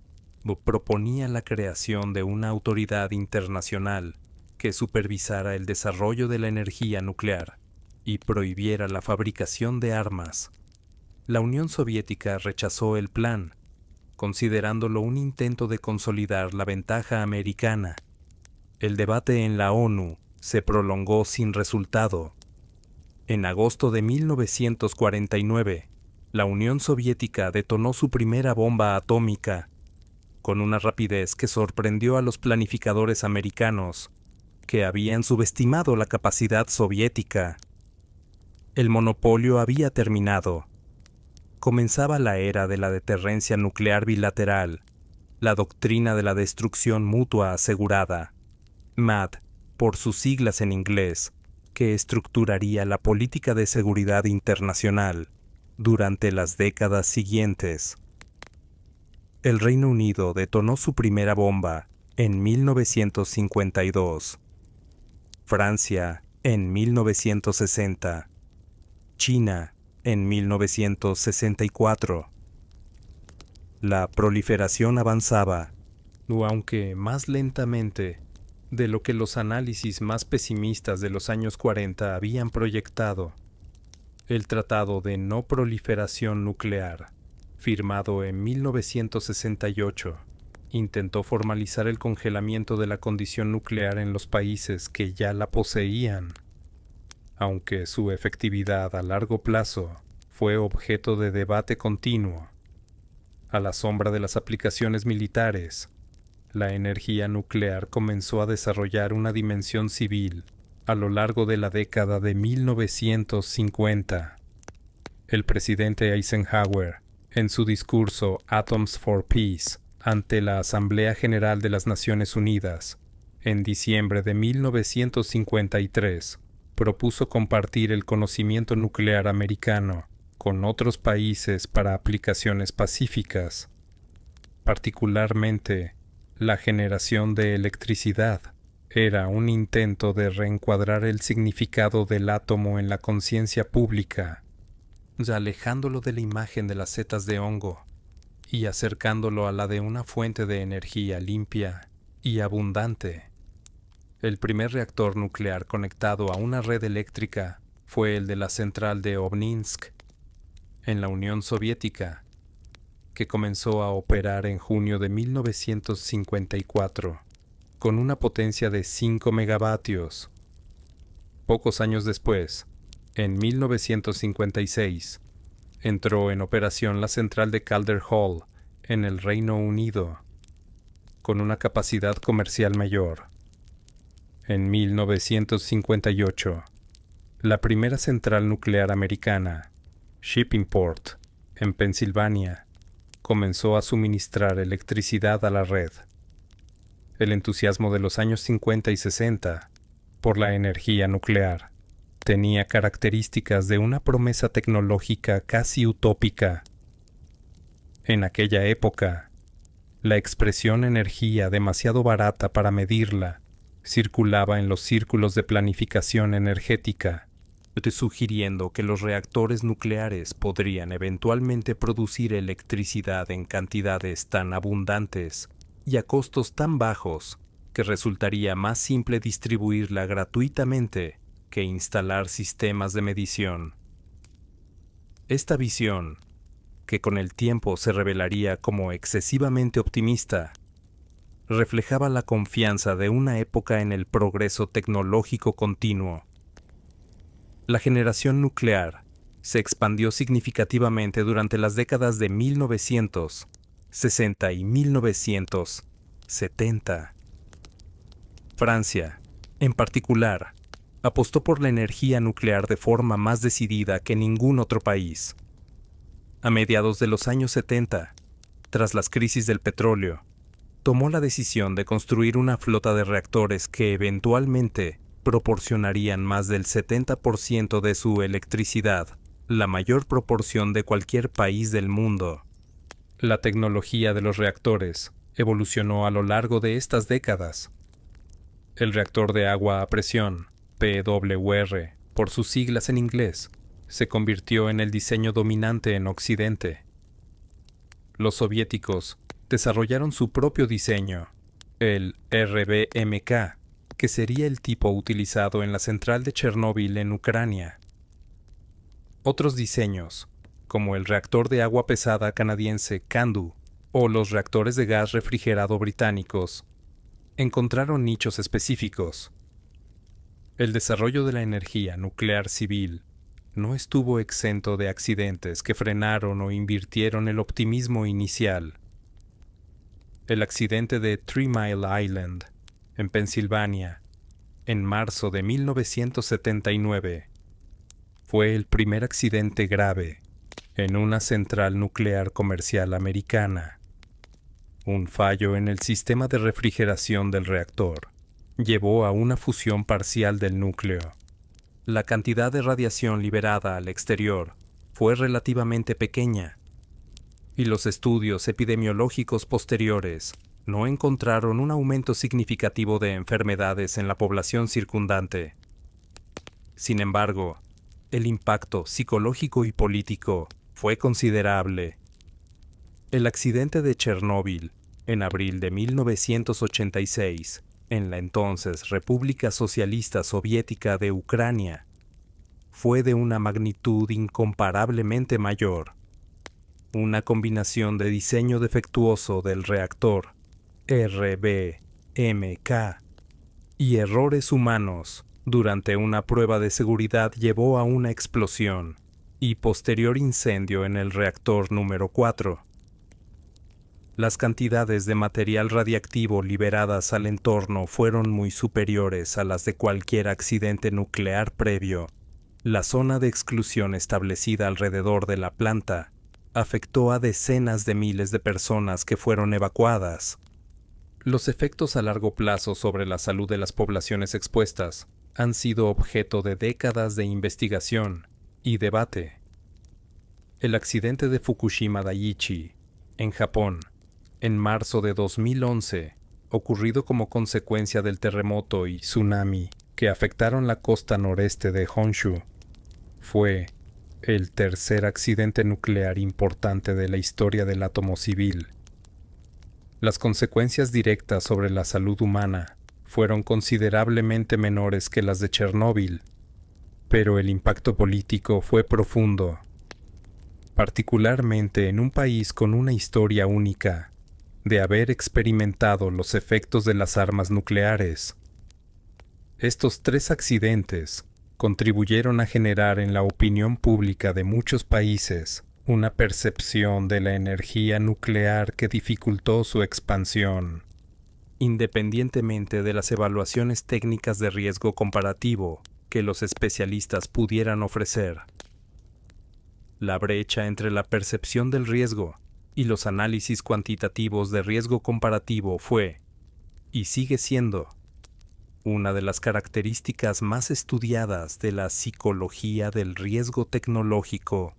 proponía la creación de una autoridad internacional que supervisara el desarrollo de la energía nuclear y prohibiera la fabricación de armas. La Unión Soviética rechazó el plan, considerándolo un intento de consolidar la ventaja americana. El debate en la ONU se prolongó sin resultado. En agosto de 1949, la Unión Soviética detonó su primera bomba atómica, con una rapidez que sorprendió a los planificadores americanos, que habían subestimado la capacidad soviética. El monopolio había terminado. Comenzaba la era de la deterrencia nuclear bilateral, la doctrina de la destrucción mutua asegurada, MAD, por sus siglas en inglés, que estructuraría la política de seguridad internacional durante las décadas siguientes. El Reino Unido detonó su primera bomba en 1952, Francia en 1960, China en 1964. La proliferación avanzaba, aunque más lentamente de lo que los análisis más pesimistas de los años 40 habían proyectado. El Tratado de No Proliferación Nuclear, firmado en 1968, intentó formalizar el congelamiento de la condición nuclear en los países que ya la poseían, aunque su efectividad a largo plazo fue objeto de debate continuo. A la sombra de las aplicaciones militares, la energía nuclear comenzó a desarrollar una dimensión civil a lo largo de la década de 1950. El presidente Eisenhower, en su discurso Atoms for Peace ante la Asamblea General de las Naciones Unidas, en diciembre de 1953, propuso compartir el conocimiento nuclear americano con otros países para aplicaciones pacíficas, particularmente la generación de electricidad. Era un intento de reencuadrar el significado del átomo en la conciencia pública, alejándolo de la imagen de las setas de hongo y acercándolo a la de una fuente de energía limpia y abundante. El primer reactor nuclear conectado a una red eléctrica fue el de la central de Obninsk, en la Unión Soviética, que comenzó a operar en junio de 1954, con una potencia de 5 megavatios. Pocos años después, en 1956, entró en operación la central de Calder Hall, en el Reino Unido, con una capacidad comercial mayor. En 1958, la primera central nuclear americana, Shippingport, en Pensilvania, comenzó a suministrar electricidad a la red. El entusiasmo de los años 50 y 60 por la energía nuclear tenía características de una promesa tecnológica casi utópica. En aquella época, la expresión energía demasiado barata para medirla circulaba en los círculos de planificación energética, sugiriendo que los reactores nucleares podrían eventualmente producir electricidad en cantidades tan abundantes y a costos tan bajos que resultaría más simple distribuirla gratuitamente que instalar sistemas de medición. Esta visión, que con el tiempo se revelaría como excesivamente optimista, reflejaba la confianza de una época en el progreso tecnológico continuo. La generación nuclear se expandió significativamente durante las décadas de 1960 y 1970. Francia, en particular, apostó por la energía nuclear de forma más decidida que ningún otro país. A mediados de los años 70, tras las crisis del petróleo, tomó la decisión de construir una flota de reactores que eventualmente proporcionarían más del 70% de su electricidad, la mayor proporción de cualquier país del mundo. La tecnología de los reactores evolucionó a lo largo de estas décadas. El reactor de agua a presión, PWR, por sus siglas en inglés, se convirtió en el diseño dominante en Occidente. Los soviéticos desarrollaron su propio diseño, el RBMK, que sería el tipo utilizado en la central de Chernóbil en Ucrania. Otros diseños, como el reactor de agua pesada canadiense CANDU o los reactores de gas refrigerado británicos, encontraron nichos específicos. El desarrollo de la energía nuclear civil no estuvo exento de accidentes que frenaron o invirtieron el optimismo inicial. El accidente de Three Mile Island, en Pensilvania, en marzo de 1979, fue el primer accidente grave en una central nuclear comercial americana. Un fallo en el sistema de refrigeración del reactor llevó a una fusión parcial del núcleo. La cantidad de radiación liberada al exterior fue relativamente pequeña, y los estudios epidemiológicos posteriores no encontraron un aumento significativo de enfermedades en la población circundante. Sin embargo, el impacto psicológico y político fue considerable. El accidente de Chernóbil, en abril de 1986, en la entonces República Socialista Soviética de Ucrania, fue de una magnitud incomparablemente mayor. Una combinación de diseño defectuoso del reactor RBMK y errores humanos durante una prueba de seguridad llevó a una explosión y posterior incendio en el reactor número 4. Las cantidades de material radiactivo liberadas al entorno fueron muy superiores a las de cualquier accidente nuclear previo. La zona de exclusión establecida alrededor de la planta afectó a decenas de miles de personas que fueron evacuadas. Los efectos a largo plazo sobre la salud de las poblaciones expuestas han sido objeto de décadas de investigación y debate. El accidente de Fukushima Daiichi, en Japón, en marzo de 2011, ocurrido como consecuencia del terremoto y tsunami que afectaron la costa noreste de Honshu, fue el tercer accidente nuclear importante de la historia del átomo civil. Las consecuencias directas sobre la salud humana fueron considerablemente menores que las de Chernóbil, pero el impacto político fue profundo, particularmente en un país con una historia única de haber experimentado los efectos de las armas nucleares. Estos tres accidentes contribuyeron a generar en la opinión pública de muchos países una percepción de la energía nuclear que dificultó su expansión. Independientemente de las evaluaciones técnicas de riesgo comparativo que los especialistas pudieran ofrecer, la brecha entre la percepción del riesgo y los análisis cuantitativos de riesgo comparativo fue, y sigue siendo, una de las características más estudiadas de la psicología del riesgo tecnológico.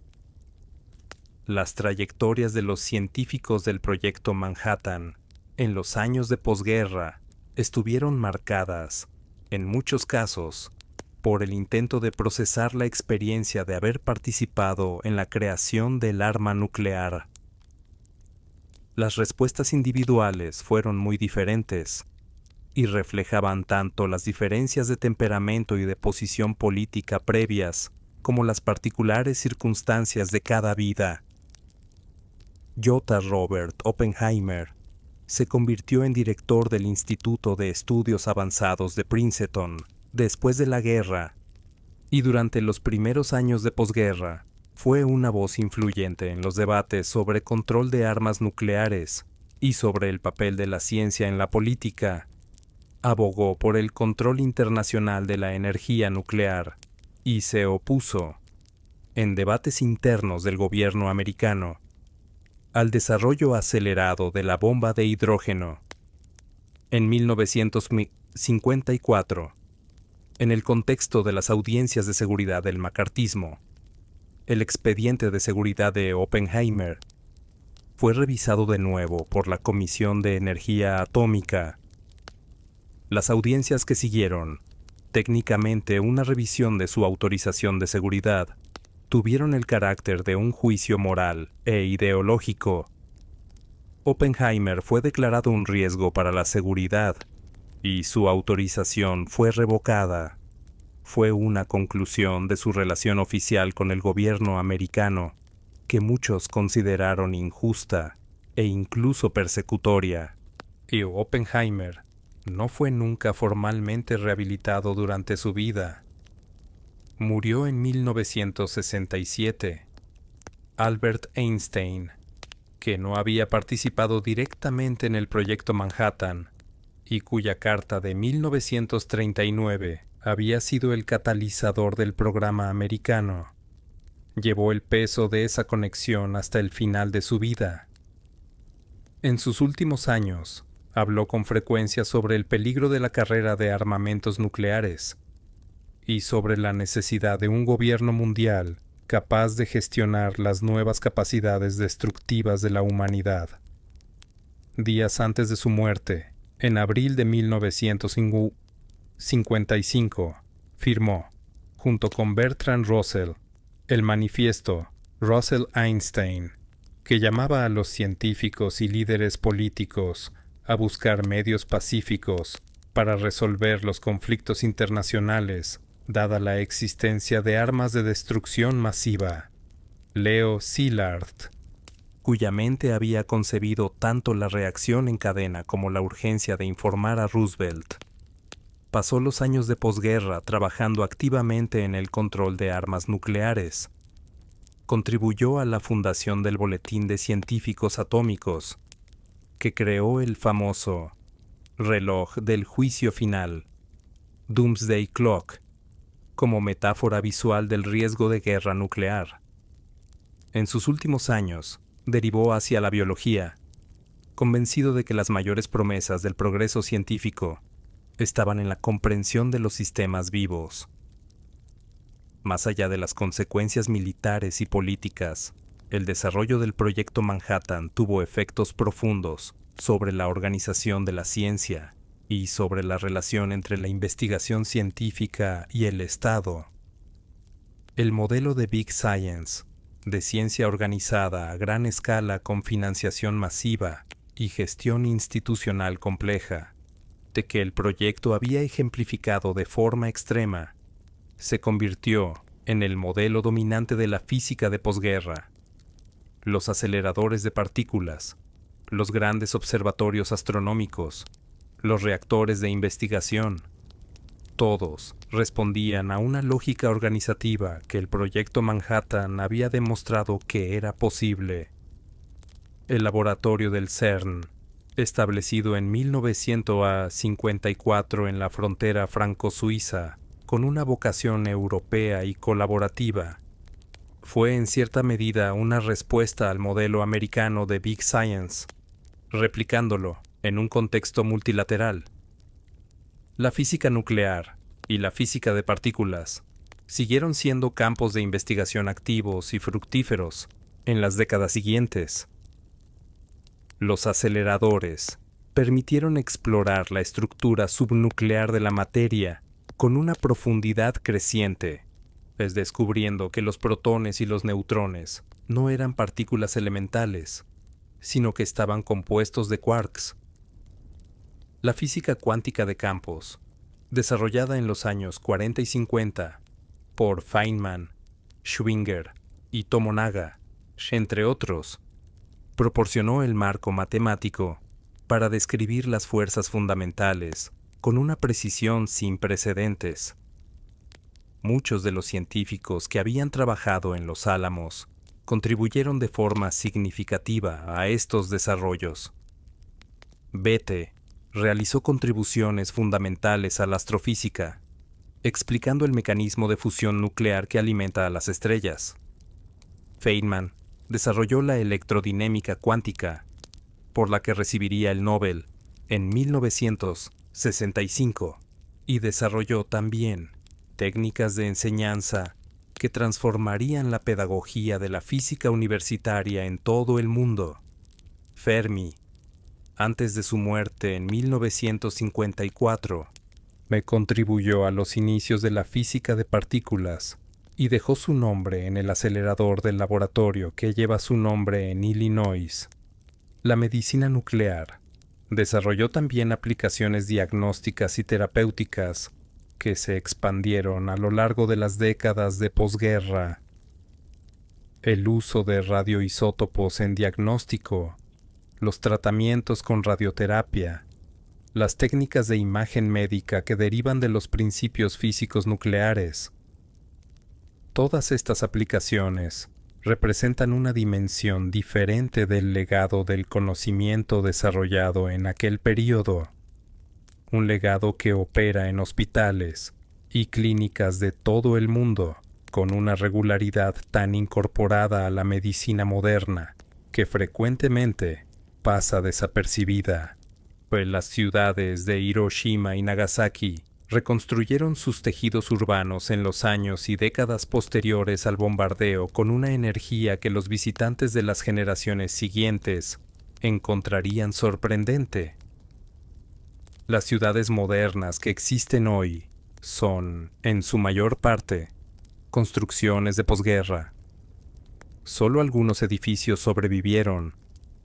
Las trayectorias de los científicos del Proyecto Manhattan en los años de posguerra estuvieron marcadas, en muchos casos, por el intento de procesar la experiencia de haber participado en la creación del arma nuclear. Las respuestas individuales fueron muy diferentes y reflejaban tanto las diferencias de temperamento y de posición política previas como las particulares circunstancias de cada vida. J. Robert Oppenheimer se convirtió en director del Instituto de Estudios Avanzados de Princeton después de la guerra, y durante los primeros años de posguerra fue una voz influyente en los debates sobre control de armas nucleares y sobre el papel de la ciencia en la política. abogó por el control internacional de la energía nuclear y se opuso, en debates internos del gobierno americano, al desarrollo acelerado de la bomba de hidrógeno. En 1954, en el contexto de las audiencias de seguridad del macartismo, el expediente de seguridad de Oppenheimer fue revisado de nuevo por la Comisión de Energía Atómica. Las audiencias que siguieron, técnicamente una revisión de su autorización de seguridad, tuvieron el carácter de un juicio moral e ideológico. Oppenheimer fue declarado un riesgo para la seguridad y su autorización fue revocada. Fue una conclusión de su relación oficial con el gobierno americano que muchos consideraron injusta e incluso persecutoria. Y Oppenheimer no fue nunca formalmente rehabilitado durante su vida. Murió en 1967. Albert Einstein, que no había participado directamente en el proyecto Manhattan y cuya carta de 1939 había sido el catalizador del programa americano, llevó el peso de esa conexión hasta el final de su vida. En sus últimos años, habló con frecuencia sobre el peligro de la carrera de armamentos nucleares y sobre la necesidad de un gobierno mundial capaz de gestionar las nuevas capacidades destructivas de la humanidad. Días antes de su muerte, en abril de 1955, firmó, junto con Bertrand Russell, el manifiesto Russell-Einstein, que llamaba a los científicos y líderes políticos a buscar medios pacíficos para resolver los conflictos internacionales, dada la existencia de armas de destrucción masiva. Leo Szilard, cuya mente había concebido tanto la reacción en cadena como la urgencia de informar a Roosevelt, pasó los años de posguerra trabajando activamente en el control de armas nucleares. Contribuyó a la fundación del Boletín de Científicos Atómicos, que creó el famoso reloj del juicio final, Doomsday Clock, como metáfora visual del riesgo de guerra nuclear. En sus últimos años, derivó hacia la biología, convencido de que las mayores promesas del progreso científico estaban en la comprensión de los sistemas vivos. Más allá de las consecuencias militares y políticas, el desarrollo del proyecto Manhattan tuvo efectos profundos sobre la organización de la ciencia y sobre la relación entre la investigación científica y el Estado. El modelo de Big Science, de ciencia organizada a gran escala con financiación masiva y gestión institucional compleja, de que el proyecto había ejemplificado de forma extrema, se convirtió en el modelo dominante de la física de posguerra. Los aceleradores de partículas, los grandes observatorios astronómicos, los reactores de investigación, todos respondían a una lógica organizativa que el proyecto Manhattan había demostrado que era posible. El laboratorio del CERN, establecido en 1954 en la frontera franco-suiza, con una vocación europea y colaborativa, fue en cierta medida una respuesta al modelo americano de Big Science, replicándolo en un contexto multilateral. La física nuclear y la física de partículas siguieron siendo campos de investigación activos y fructíferos en las décadas siguientes. Los aceleradores permitieron explorar la estructura subnuclear de la materia con una profundidad creciente, pues descubriendo que los protones y los neutrones no eran partículas elementales, sino que estaban compuestos de quarks. La física cuántica de campos, desarrollada en los años 40 y 50 por Feynman, Schwinger y Tomonaga, entre otros, proporcionó el marco matemático para describir las fuerzas fundamentales con una precisión sin precedentes. Muchos de los científicos que habían trabajado en Los Álamos contribuyeron de forma significativa a estos desarrollos. Bethe, realizó contribuciones fundamentales a la astrofísica, explicando el mecanismo de fusión nuclear que alimenta a las estrellas. Feynman desarrolló la electrodinámica cuántica, por la que recibiría el Nobel en 1965, y desarrolló también técnicas de enseñanza que transformarían la pedagogía de la física universitaria en todo el mundo. Fermi, antes de su muerte en 1954, me contribuyó a los inicios de la física de partículas y dejó su nombre en el acelerador del laboratorio que lleva su nombre en Illinois. La medicina nuclear desarrolló también aplicaciones diagnósticas y terapéuticas que se expandieron a lo largo de las décadas de posguerra. El uso de radioisótopos en diagnóstico, los tratamientos con radioterapia, las técnicas de imagen médica que derivan de los principios físicos nucleares. Todas estas aplicaciones representan una dimensión diferente del legado del conocimiento desarrollado en aquel período. Un legado que opera en hospitales y clínicas de todo el mundo con una regularidad tan incorporada a la medicina moderna que frecuentemente pasa desapercibida. Pues las ciudades de Hiroshima y Nagasaki reconstruyeron sus tejidos urbanos en los años y décadas posteriores al bombardeo con una energía que los visitantes de las generaciones siguientes encontrarían sorprendente. Las ciudades modernas que existen hoy son, en su mayor parte, construcciones de posguerra. Solo algunos edificios sobrevivieron,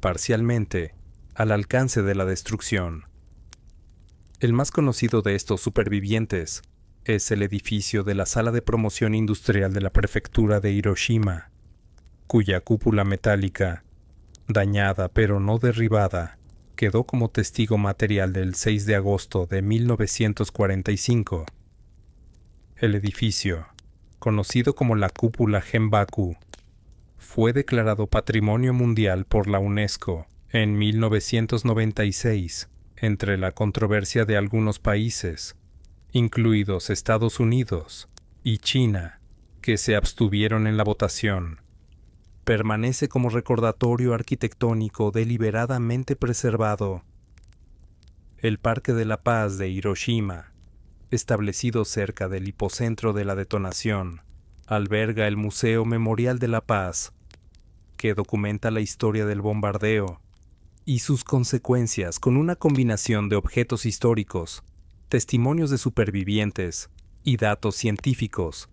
parcialmente, al alcance de la destrucción. El más conocido de estos supervivientes es el edificio de la Sala de Promoción Industrial de la Prefectura de Hiroshima, cuya cúpula metálica, dañada pero no derribada, quedó como testigo material del 6 de agosto de 1945. El edificio, conocido como la cúpula Genbaku, fue declarado Patrimonio Mundial por la UNESCO en 1996, entre la controversia de algunos países, incluidos Estados Unidos y China, que se abstuvieron en la votación. Permanece como recordatorio arquitectónico deliberadamente preservado. El Parque de la Paz de Hiroshima, establecido cerca del hipocentro de la detonación, alberga el Museo Memorial de la Paz, que documenta la historia del bombardeo y sus consecuencias con una combinación de objetos históricos, testimonios de supervivientes y datos científicos.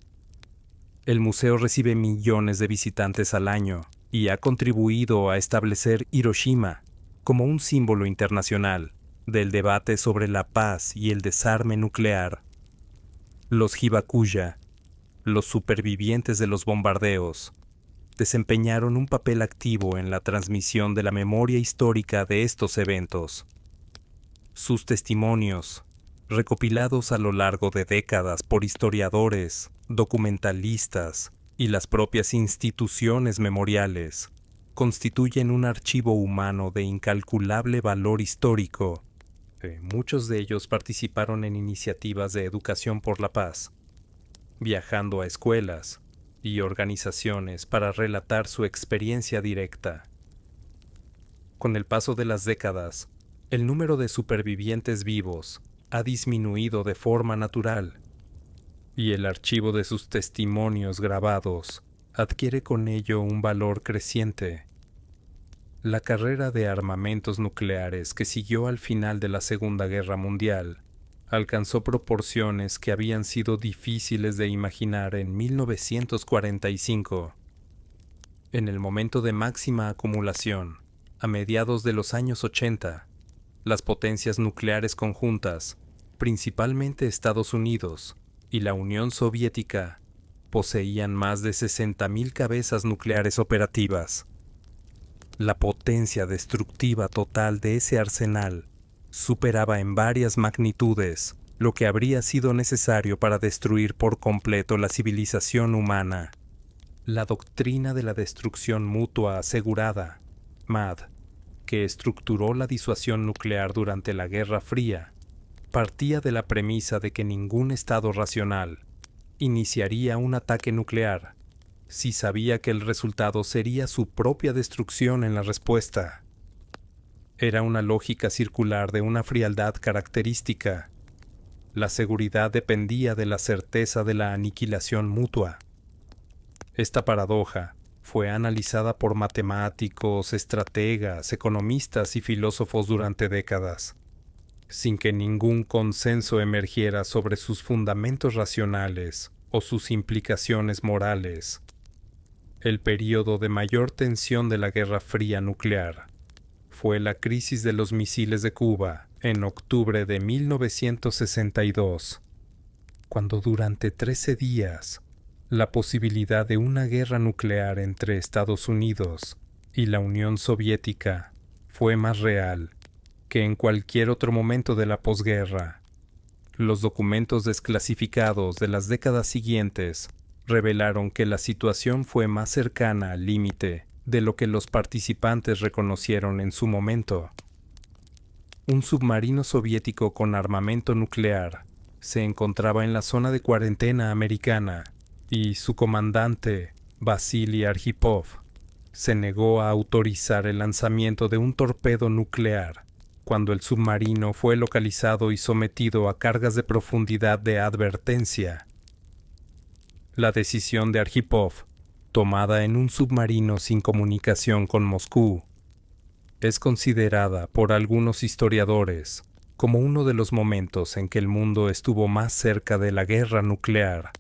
El museo recibe millones de visitantes al año y ha contribuido a establecer Hiroshima como un símbolo internacional del debate sobre la paz y el desarme nuclear. Los Hibakuya, los supervivientes de los bombardeos, desempeñaron un papel activo en la transmisión de la memoria histórica de estos eventos. Sus testimonios, recopilados a lo largo de décadas por historiadores, documentalistas y las propias instituciones memoriales, constituyen un archivo humano de incalculable valor histórico. Muchos de ellos participaron en iniciativas de educación por la paz, viajando a escuelas y organizaciones para relatar su experiencia directa. Con el paso de las décadas, el número de supervivientes vivos ha disminuido de forma natural, y el archivo de sus testimonios grabados adquiere con ello un valor creciente. La carrera de armamentos nucleares que siguió al final de la Segunda Guerra Mundial alcanzó proporciones que habían sido difíciles de imaginar en 1945. En el momento de máxima acumulación, a mediados de los años 80, las potencias nucleares conjuntas, principalmente Estados Unidos y la Unión Soviética, poseían más de 60.000 cabezas nucleares operativas. La potencia destructiva total de ese arsenal superaba en varias magnitudes lo que habría sido necesario para destruir por completo la civilización humana. La doctrina de la destrucción mutua asegurada, MAD, que estructuró la disuasión nuclear durante la Guerra Fría, partía de la premisa de que ningún Estado racional iniciaría un ataque nuclear si sabía que el resultado sería su propia destrucción en la respuesta. Era una lógica circular de una frialdad característica. La seguridad dependía de la certeza de la aniquilación mutua. Esta paradoja fue analizada por matemáticos, estrategas, economistas y filósofos durante décadas, sin que ningún consenso emergiera sobre sus fundamentos racionales o sus implicaciones morales. El período de mayor tensión de la Guerra Fría nuclear fue la crisis de los misiles de Cuba en octubre de 1962, cuando durante 13 días la posibilidad de una guerra nuclear entre Estados Unidos y la Unión Soviética fue más real que en cualquier otro momento de la posguerra. Los documentos desclasificados de las décadas siguientes revelaron que la situación fue más cercana al límite de lo que los participantes reconocieron en su momento. Un submarino soviético con armamento nuclear se encontraba en la zona de cuarentena americana y su comandante, Vasily Arkhipov, se negó a autorizar el lanzamiento de un torpedo nuclear cuando el submarino fue localizado y sometido a cargas de profundidad de advertencia. La decisión de Arkhipov, tomada en un submarino sin comunicación con Moscú, es considerada por algunos historiadores como uno de los momentos en que el mundo estuvo más cerca de la guerra nuclear.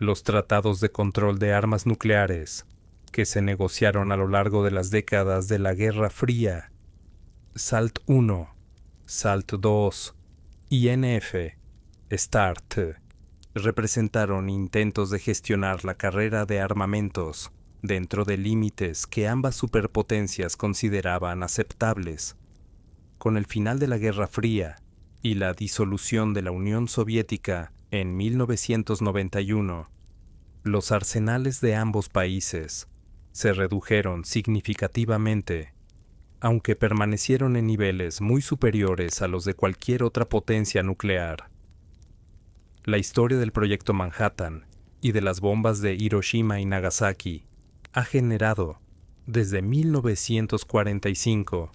Los tratados de control de armas nucleares, que se negociaron a lo largo de las décadas de la Guerra Fría, SALT I, SALT II y NF, START, representaron intentos de gestionar la carrera de armamentos dentro de límites que ambas superpotencias consideraban aceptables. Con el final de la Guerra Fría y la disolución de la Unión Soviética en 1991, los arsenales de ambos países se redujeron significativamente, aunque permanecieron en niveles muy superiores a los de cualquier otra potencia nuclear. La historia del Proyecto Manhattan y de las bombas de Hiroshima y Nagasaki ha generado, desde 1945,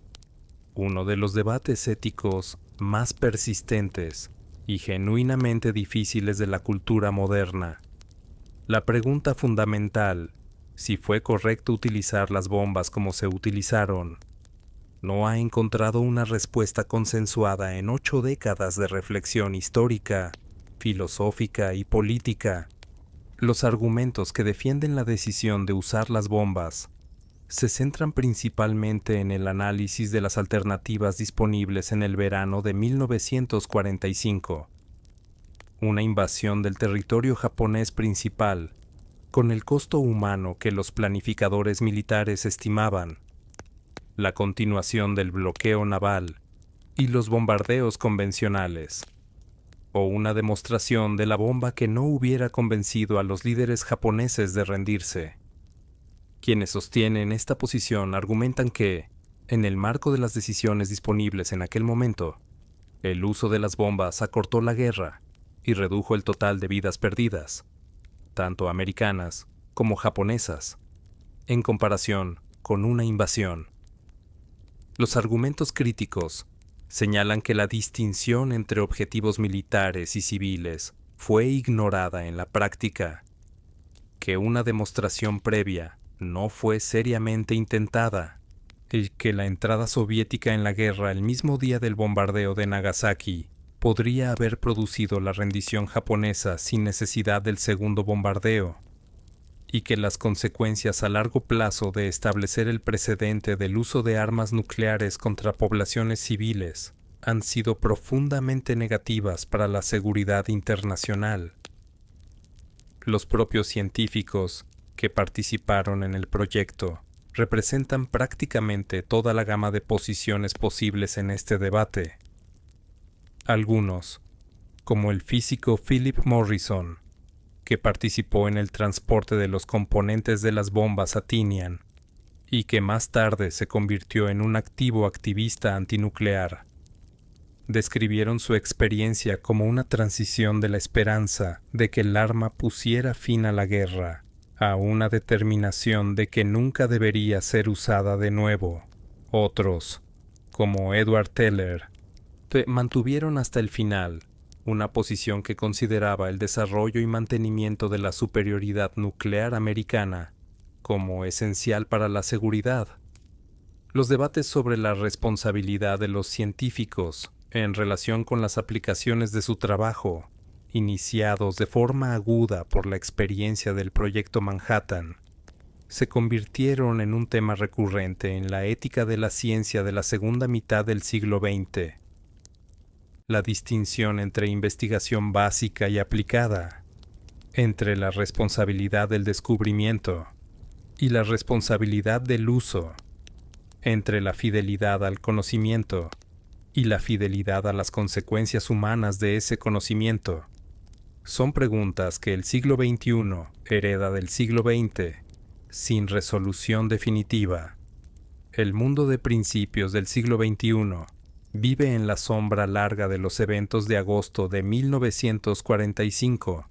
uno de los debates éticos más persistentes y genuinamente difíciles de la cultura moderna. La pregunta fundamental, si fue correcto utilizar las bombas como se utilizaron, no ha encontrado una respuesta consensuada en 8 décadas de reflexión histórica, filosófica y política. Los argumentos que defienden la decisión de usar las bombas se centran principalmente en el análisis de las alternativas disponibles en el verano de 1945. Una invasión del territorio japonés principal, con el costo humano que los planificadores militares estimaban, la continuación del bloqueo naval y los bombardeos convencionales, o una demostración de la bomba que no hubiera convencido a los líderes japoneses de rendirse. Quienes sostienen esta posición argumentan que, en el marco de las decisiones disponibles en aquel momento, el uso de las bombas acortó la guerra y redujo el total de vidas perdidas, tanto americanas como japonesas, en comparación con una invasión. Los argumentos críticos señalan que la distinción entre objetivos militares y civiles fue ignorada en la práctica, que una demostración previa no fue seriamente intentada, y que la entrada soviética en la guerra el mismo día del bombardeo de Nagasaki podría haber producido la rendición japonesa sin necesidad del segundo bombardeo, y que las consecuencias a largo plazo de establecer el precedente del uso de armas nucleares contra poblaciones civiles han sido profundamente negativas para la seguridad internacional. Los propios científicos que participaron en el proyecto representan prácticamente toda la gama de posiciones posibles en este debate. Algunos, como el físico Philip Morrison, que participó en el transporte de los componentes de las bombas a Tinian y que más tarde se convirtió en un activo activista antinuclear. Describieron su experiencia como una transición de la esperanza de que el arma pusiera fin a la guerra, a una determinación de que nunca debería ser usada de nuevo. Otros, como Edward Teller, mantuvieron hasta el final una posición que consideraba el desarrollo y mantenimiento de la superioridad nuclear americana como esencial para la seguridad. Los debates sobre la responsabilidad de los científicos en relación con las aplicaciones de su trabajo, iniciados de forma aguda por la experiencia del Proyecto Manhattan, se convirtieron en un tema recurrente en la ética de la ciencia de la segunda mitad del siglo XX. La distinción entre investigación básica y aplicada, entre la responsabilidad del descubrimiento y la responsabilidad del uso, entre la fidelidad al conocimiento y la fidelidad a las consecuencias humanas de ese conocimiento, son preguntas que el siglo XXI hereda del siglo XX sin resolución definitiva. El mundo de principios del siglo XXI vive en la sombra larga de los eventos de agosto de 1945,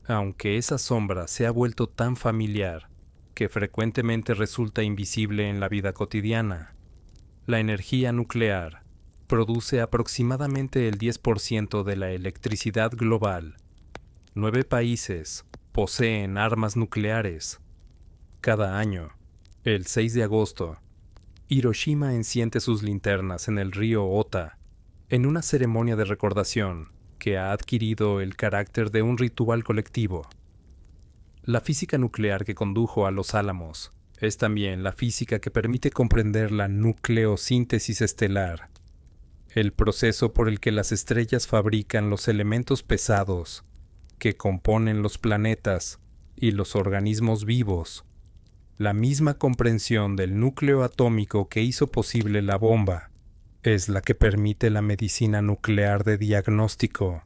aunque esa sombra se ha vuelto tan familiar que frecuentemente resulta invisible en la vida cotidiana. La energía nuclear produce aproximadamente el 10% de la electricidad global. 9 países poseen armas nucleares. Cada año, el 6 de agosto, Hiroshima enciende sus linternas en el río Ota, en una ceremonia de recordación que ha adquirido el carácter de un ritual colectivo. La física nuclear que condujo a Los Álamos es también la física que permite comprender la nucleosíntesis estelar, el proceso por el que las estrellas fabrican los elementos pesados que componen los planetas y los organismos vivos. La misma comprensión del núcleo atómico que hizo posible la bomba es la que permite la medicina nuclear de diagnóstico,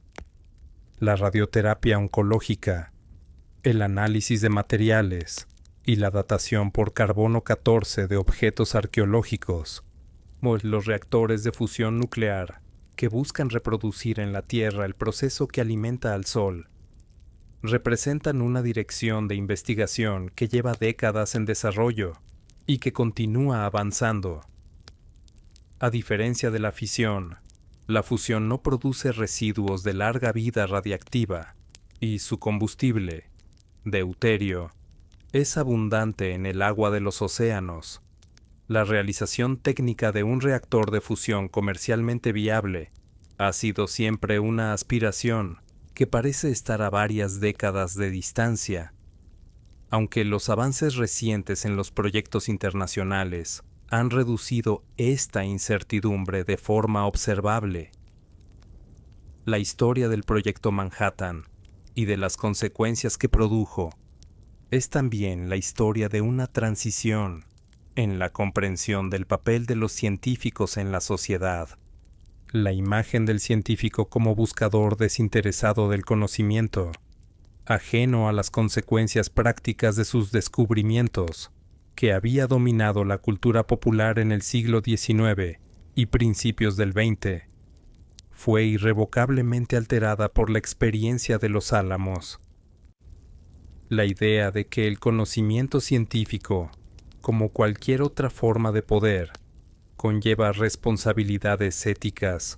la radioterapia oncológica, el análisis de materiales y la datación por carbono 14 de objetos arqueológicos, o los reactores de fusión nuclear que buscan reproducir en la Tierra el proceso que alimenta al Sol. Representan una dirección de investigación que lleva décadas en desarrollo y que continúa avanzando. A diferencia de la fisión, la fusión no produce residuos de larga vida radiactiva y su combustible, deuterio, es abundante en el agua de los océanos. La realización técnica de un reactor de fusión comercialmente viable ha sido siempre una aspiración que parece estar a varias décadas de distancia. Aunque los avances recientes en los proyectos internacionales han reducido esta incertidumbre de forma observable. La historia del Proyecto Manhattan y de las consecuencias que produjo es también la historia de una transición en la comprensión del papel de los científicos en la sociedad. La imagen del científico como buscador desinteresado del conocimiento, ajeno a las consecuencias prácticas de sus descubrimientos, que había dominado la cultura popular en el siglo XIX y principios del XX, fue irrevocablemente alterada por la experiencia de Los Álamos. La idea de que el conocimiento científico, como cualquier otra forma de poder, conlleva responsabilidades éticas,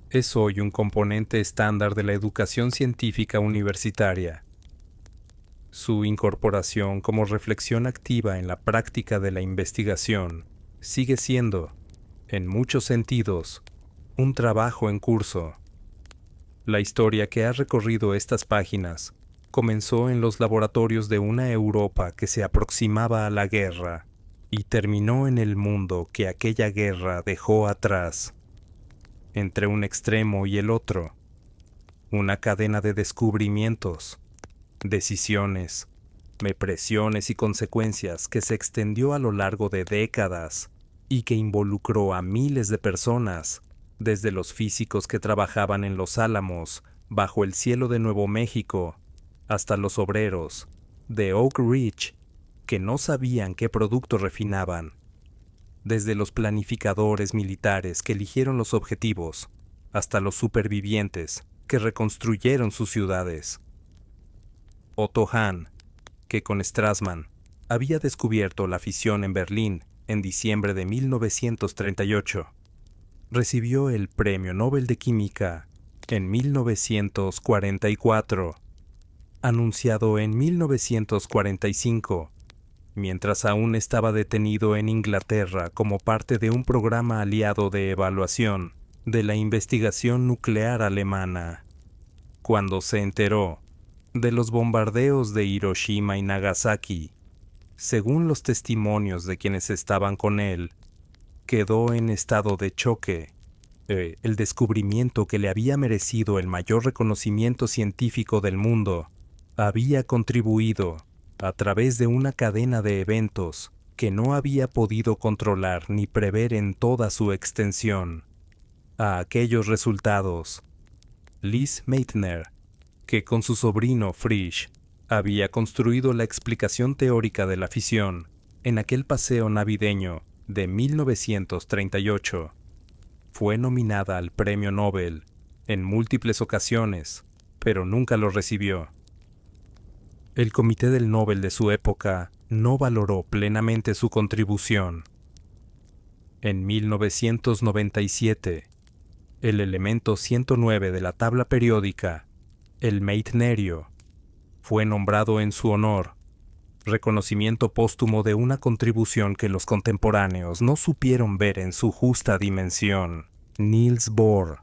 es hoy un componente estándar de la educación científica universitaria. Su incorporación como reflexión activa en la práctica de la investigación sigue siendo, en muchos sentidos, un trabajo en curso. La historia que ha recorrido estas páginas comenzó en los laboratorios de una Europa que se aproximaba a la guerra y terminó en el mundo que aquella guerra dejó atrás. Entre un extremo y el otro, una cadena de descubrimientos, decisiones, presiones y consecuencias que se extendió a lo largo de décadas y que involucró a miles de personas, desde los físicos que trabajaban en Los Álamos, bajo el cielo de Nuevo México, hasta los obreros de Oak Ridge, que no sabían qué producto refinaban, desde los planificadores militares que eligieron los objetivos, hasta los supervivientes que reconstruyeron sus ciudades. Otto Hahn, que con Strassmann había descubierto la fisión en Berlín en diciembre de 1938, recibió el Premio Nobel de Química en 1944, anunciado en 1945, mientras aún estaba detenido en Inglaterra como parte de un programa aliado de evaluación de la investigación nuclear alemana. Cuando se enteró de los bombardeos de Hiroshima y Nagasaki, según los testimonios de quienes estaban con él, quedó en estado de choque. El descubrimiento que le había merecido el mayor reconocimiento científico del mundo había contribuido, a través de una cadena de eventos que no había podido controlar ni prever en toda su extensión, a aquellos resultados. Lise Meitner, que con su sobrino Frisch había construido la explicación teórica de la fisión en aquel paseo navideño de 1938, fue nominada al Premio Nobel en múltiples ocasiones, pero nunca lo recibió. El Comité del Nobel de su época no valoró plenamente su contribución. En 1997, el elemento 109 de la tabla periódica, el meitnerio, fue nombrado en su honor, reconocimiento póstumo de una contribución que los contemporáneos no supieron ver en su justa dimensión. Niels Bohr,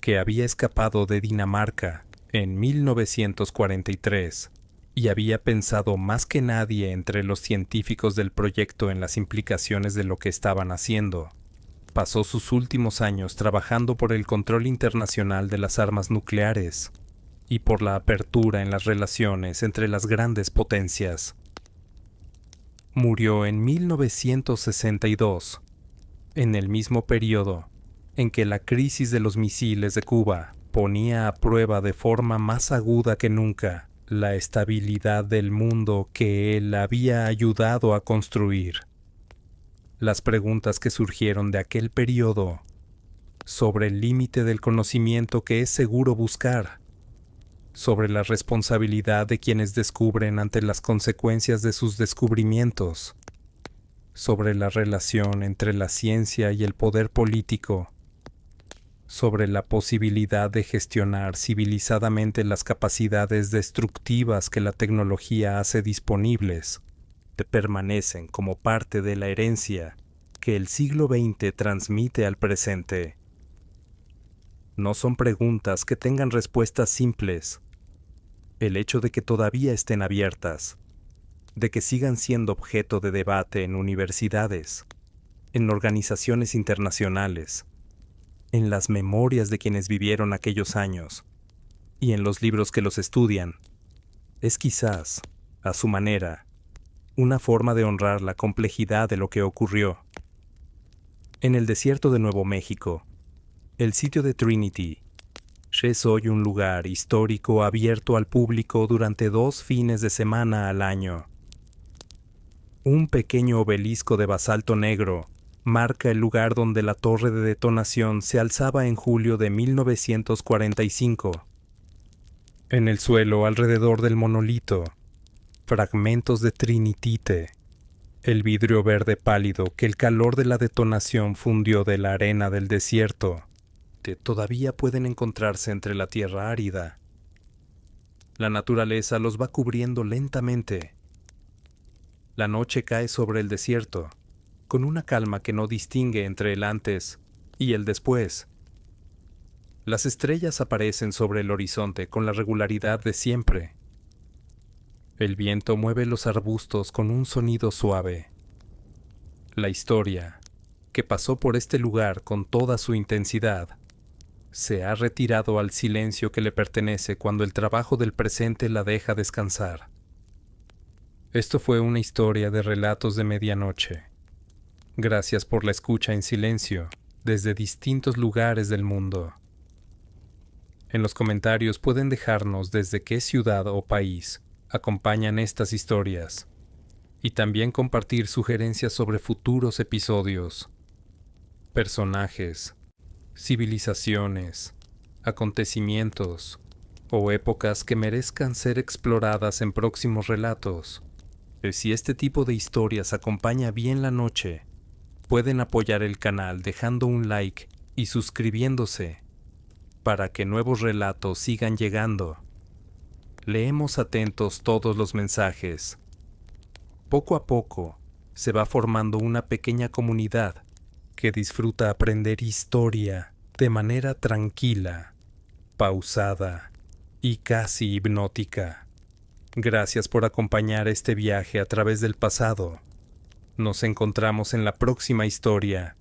que había escapado de Dinamarca en 1943 y había pensado más que nadie entre los científicos del proyecto en las implicaciones de lo que estaban haciendo, pasó sus últimos años trabajando por el control internacional de las armas nucleares y por la apertura en las relaciones entre las grandes potencias. Murió en 1962, en el mismo periodo en que la crisis de los misiles de Cuba ponía a prueba de forma más aguda que nunca la estabilidad del mundo que él había ayudado a construir. Las preguntas que surgieron de aquel periodo sobre el límite del conocimiento que es seguro buscar, sobre la responsabilidad de quienes descubren ante las consecuencias de sus descubrimientos, sobre la relación entre la ciencia y el poder político, sobre la posibilidad de gestionar civilizadamente las capacidades destructivas que la tecnología hace disponibles, permanecen como parte de la herencia que el siglo XX transmite al presente. No son preguntas que tengan respuestas simples. El hecho de que todavía estén abiertas, de que sigan siendo objeto de debate en universidades, en organizaciones internacionales, en las memorias de quienes vivieron aquellos años y en los libros que los estudian, es quizás, a su manera, una forma de honrar la complejidad de lo que ocurrió. En el desierto de Nuevo México, el sitio de Trinity es hoy un lugar histórico abierto al público durante 2 fines de semana al año. Un pequeño obelisco de basalto negro marca el lugar donde la torre de detonación se alzaba en julio de 1945. En el suelo alrededor del monolito, fragmentos de trinitite, el vidrio verde pálido que el calor de la detonación fundió de la arena del desierto, que todavía pueden encontrarse entre la tierra árida. La naturaleza los va cubriendo lentamente. La noche cae sobre el desierto, con una calma que no distingue entre el antes y el después. Las estrellas aparecen sobre el horizonte con la regularidad de siempre. El viento mueve los arbustos con un sonido suave. La historia, que pasó por este lugar con toda su intensidad, se ha retirado al silencio que le pertenece cuando el trabajo del presente la deja descansar. Esto fue una historia de Relatos de Medianoche. Gracias por la escucha en silencio desde distintos lugares del mundo. En los comentarios pueden dejarnos desde qué ciudad o país acompañan estas historias. y también compartir sugerencias sobre futuros episodios, personajes, civilizaciones, acontecimientos o épocas que merezcan ser exploradas en próximos relatos. Si este tipo de historias acompaña bien la noche, pueden apoyar el canal dejando un like y suscribiéndose para que nuevos relatos sigan llegando. Leemos atentos todos los mensajes. Poco a poco se va formando una pequeña comunidad que disfruta aprender historia de manera tranquila, pausada y casi hipnótica. Gracias por acompañar este viaje a través del pasado. Nos encontramos en la próxima historia.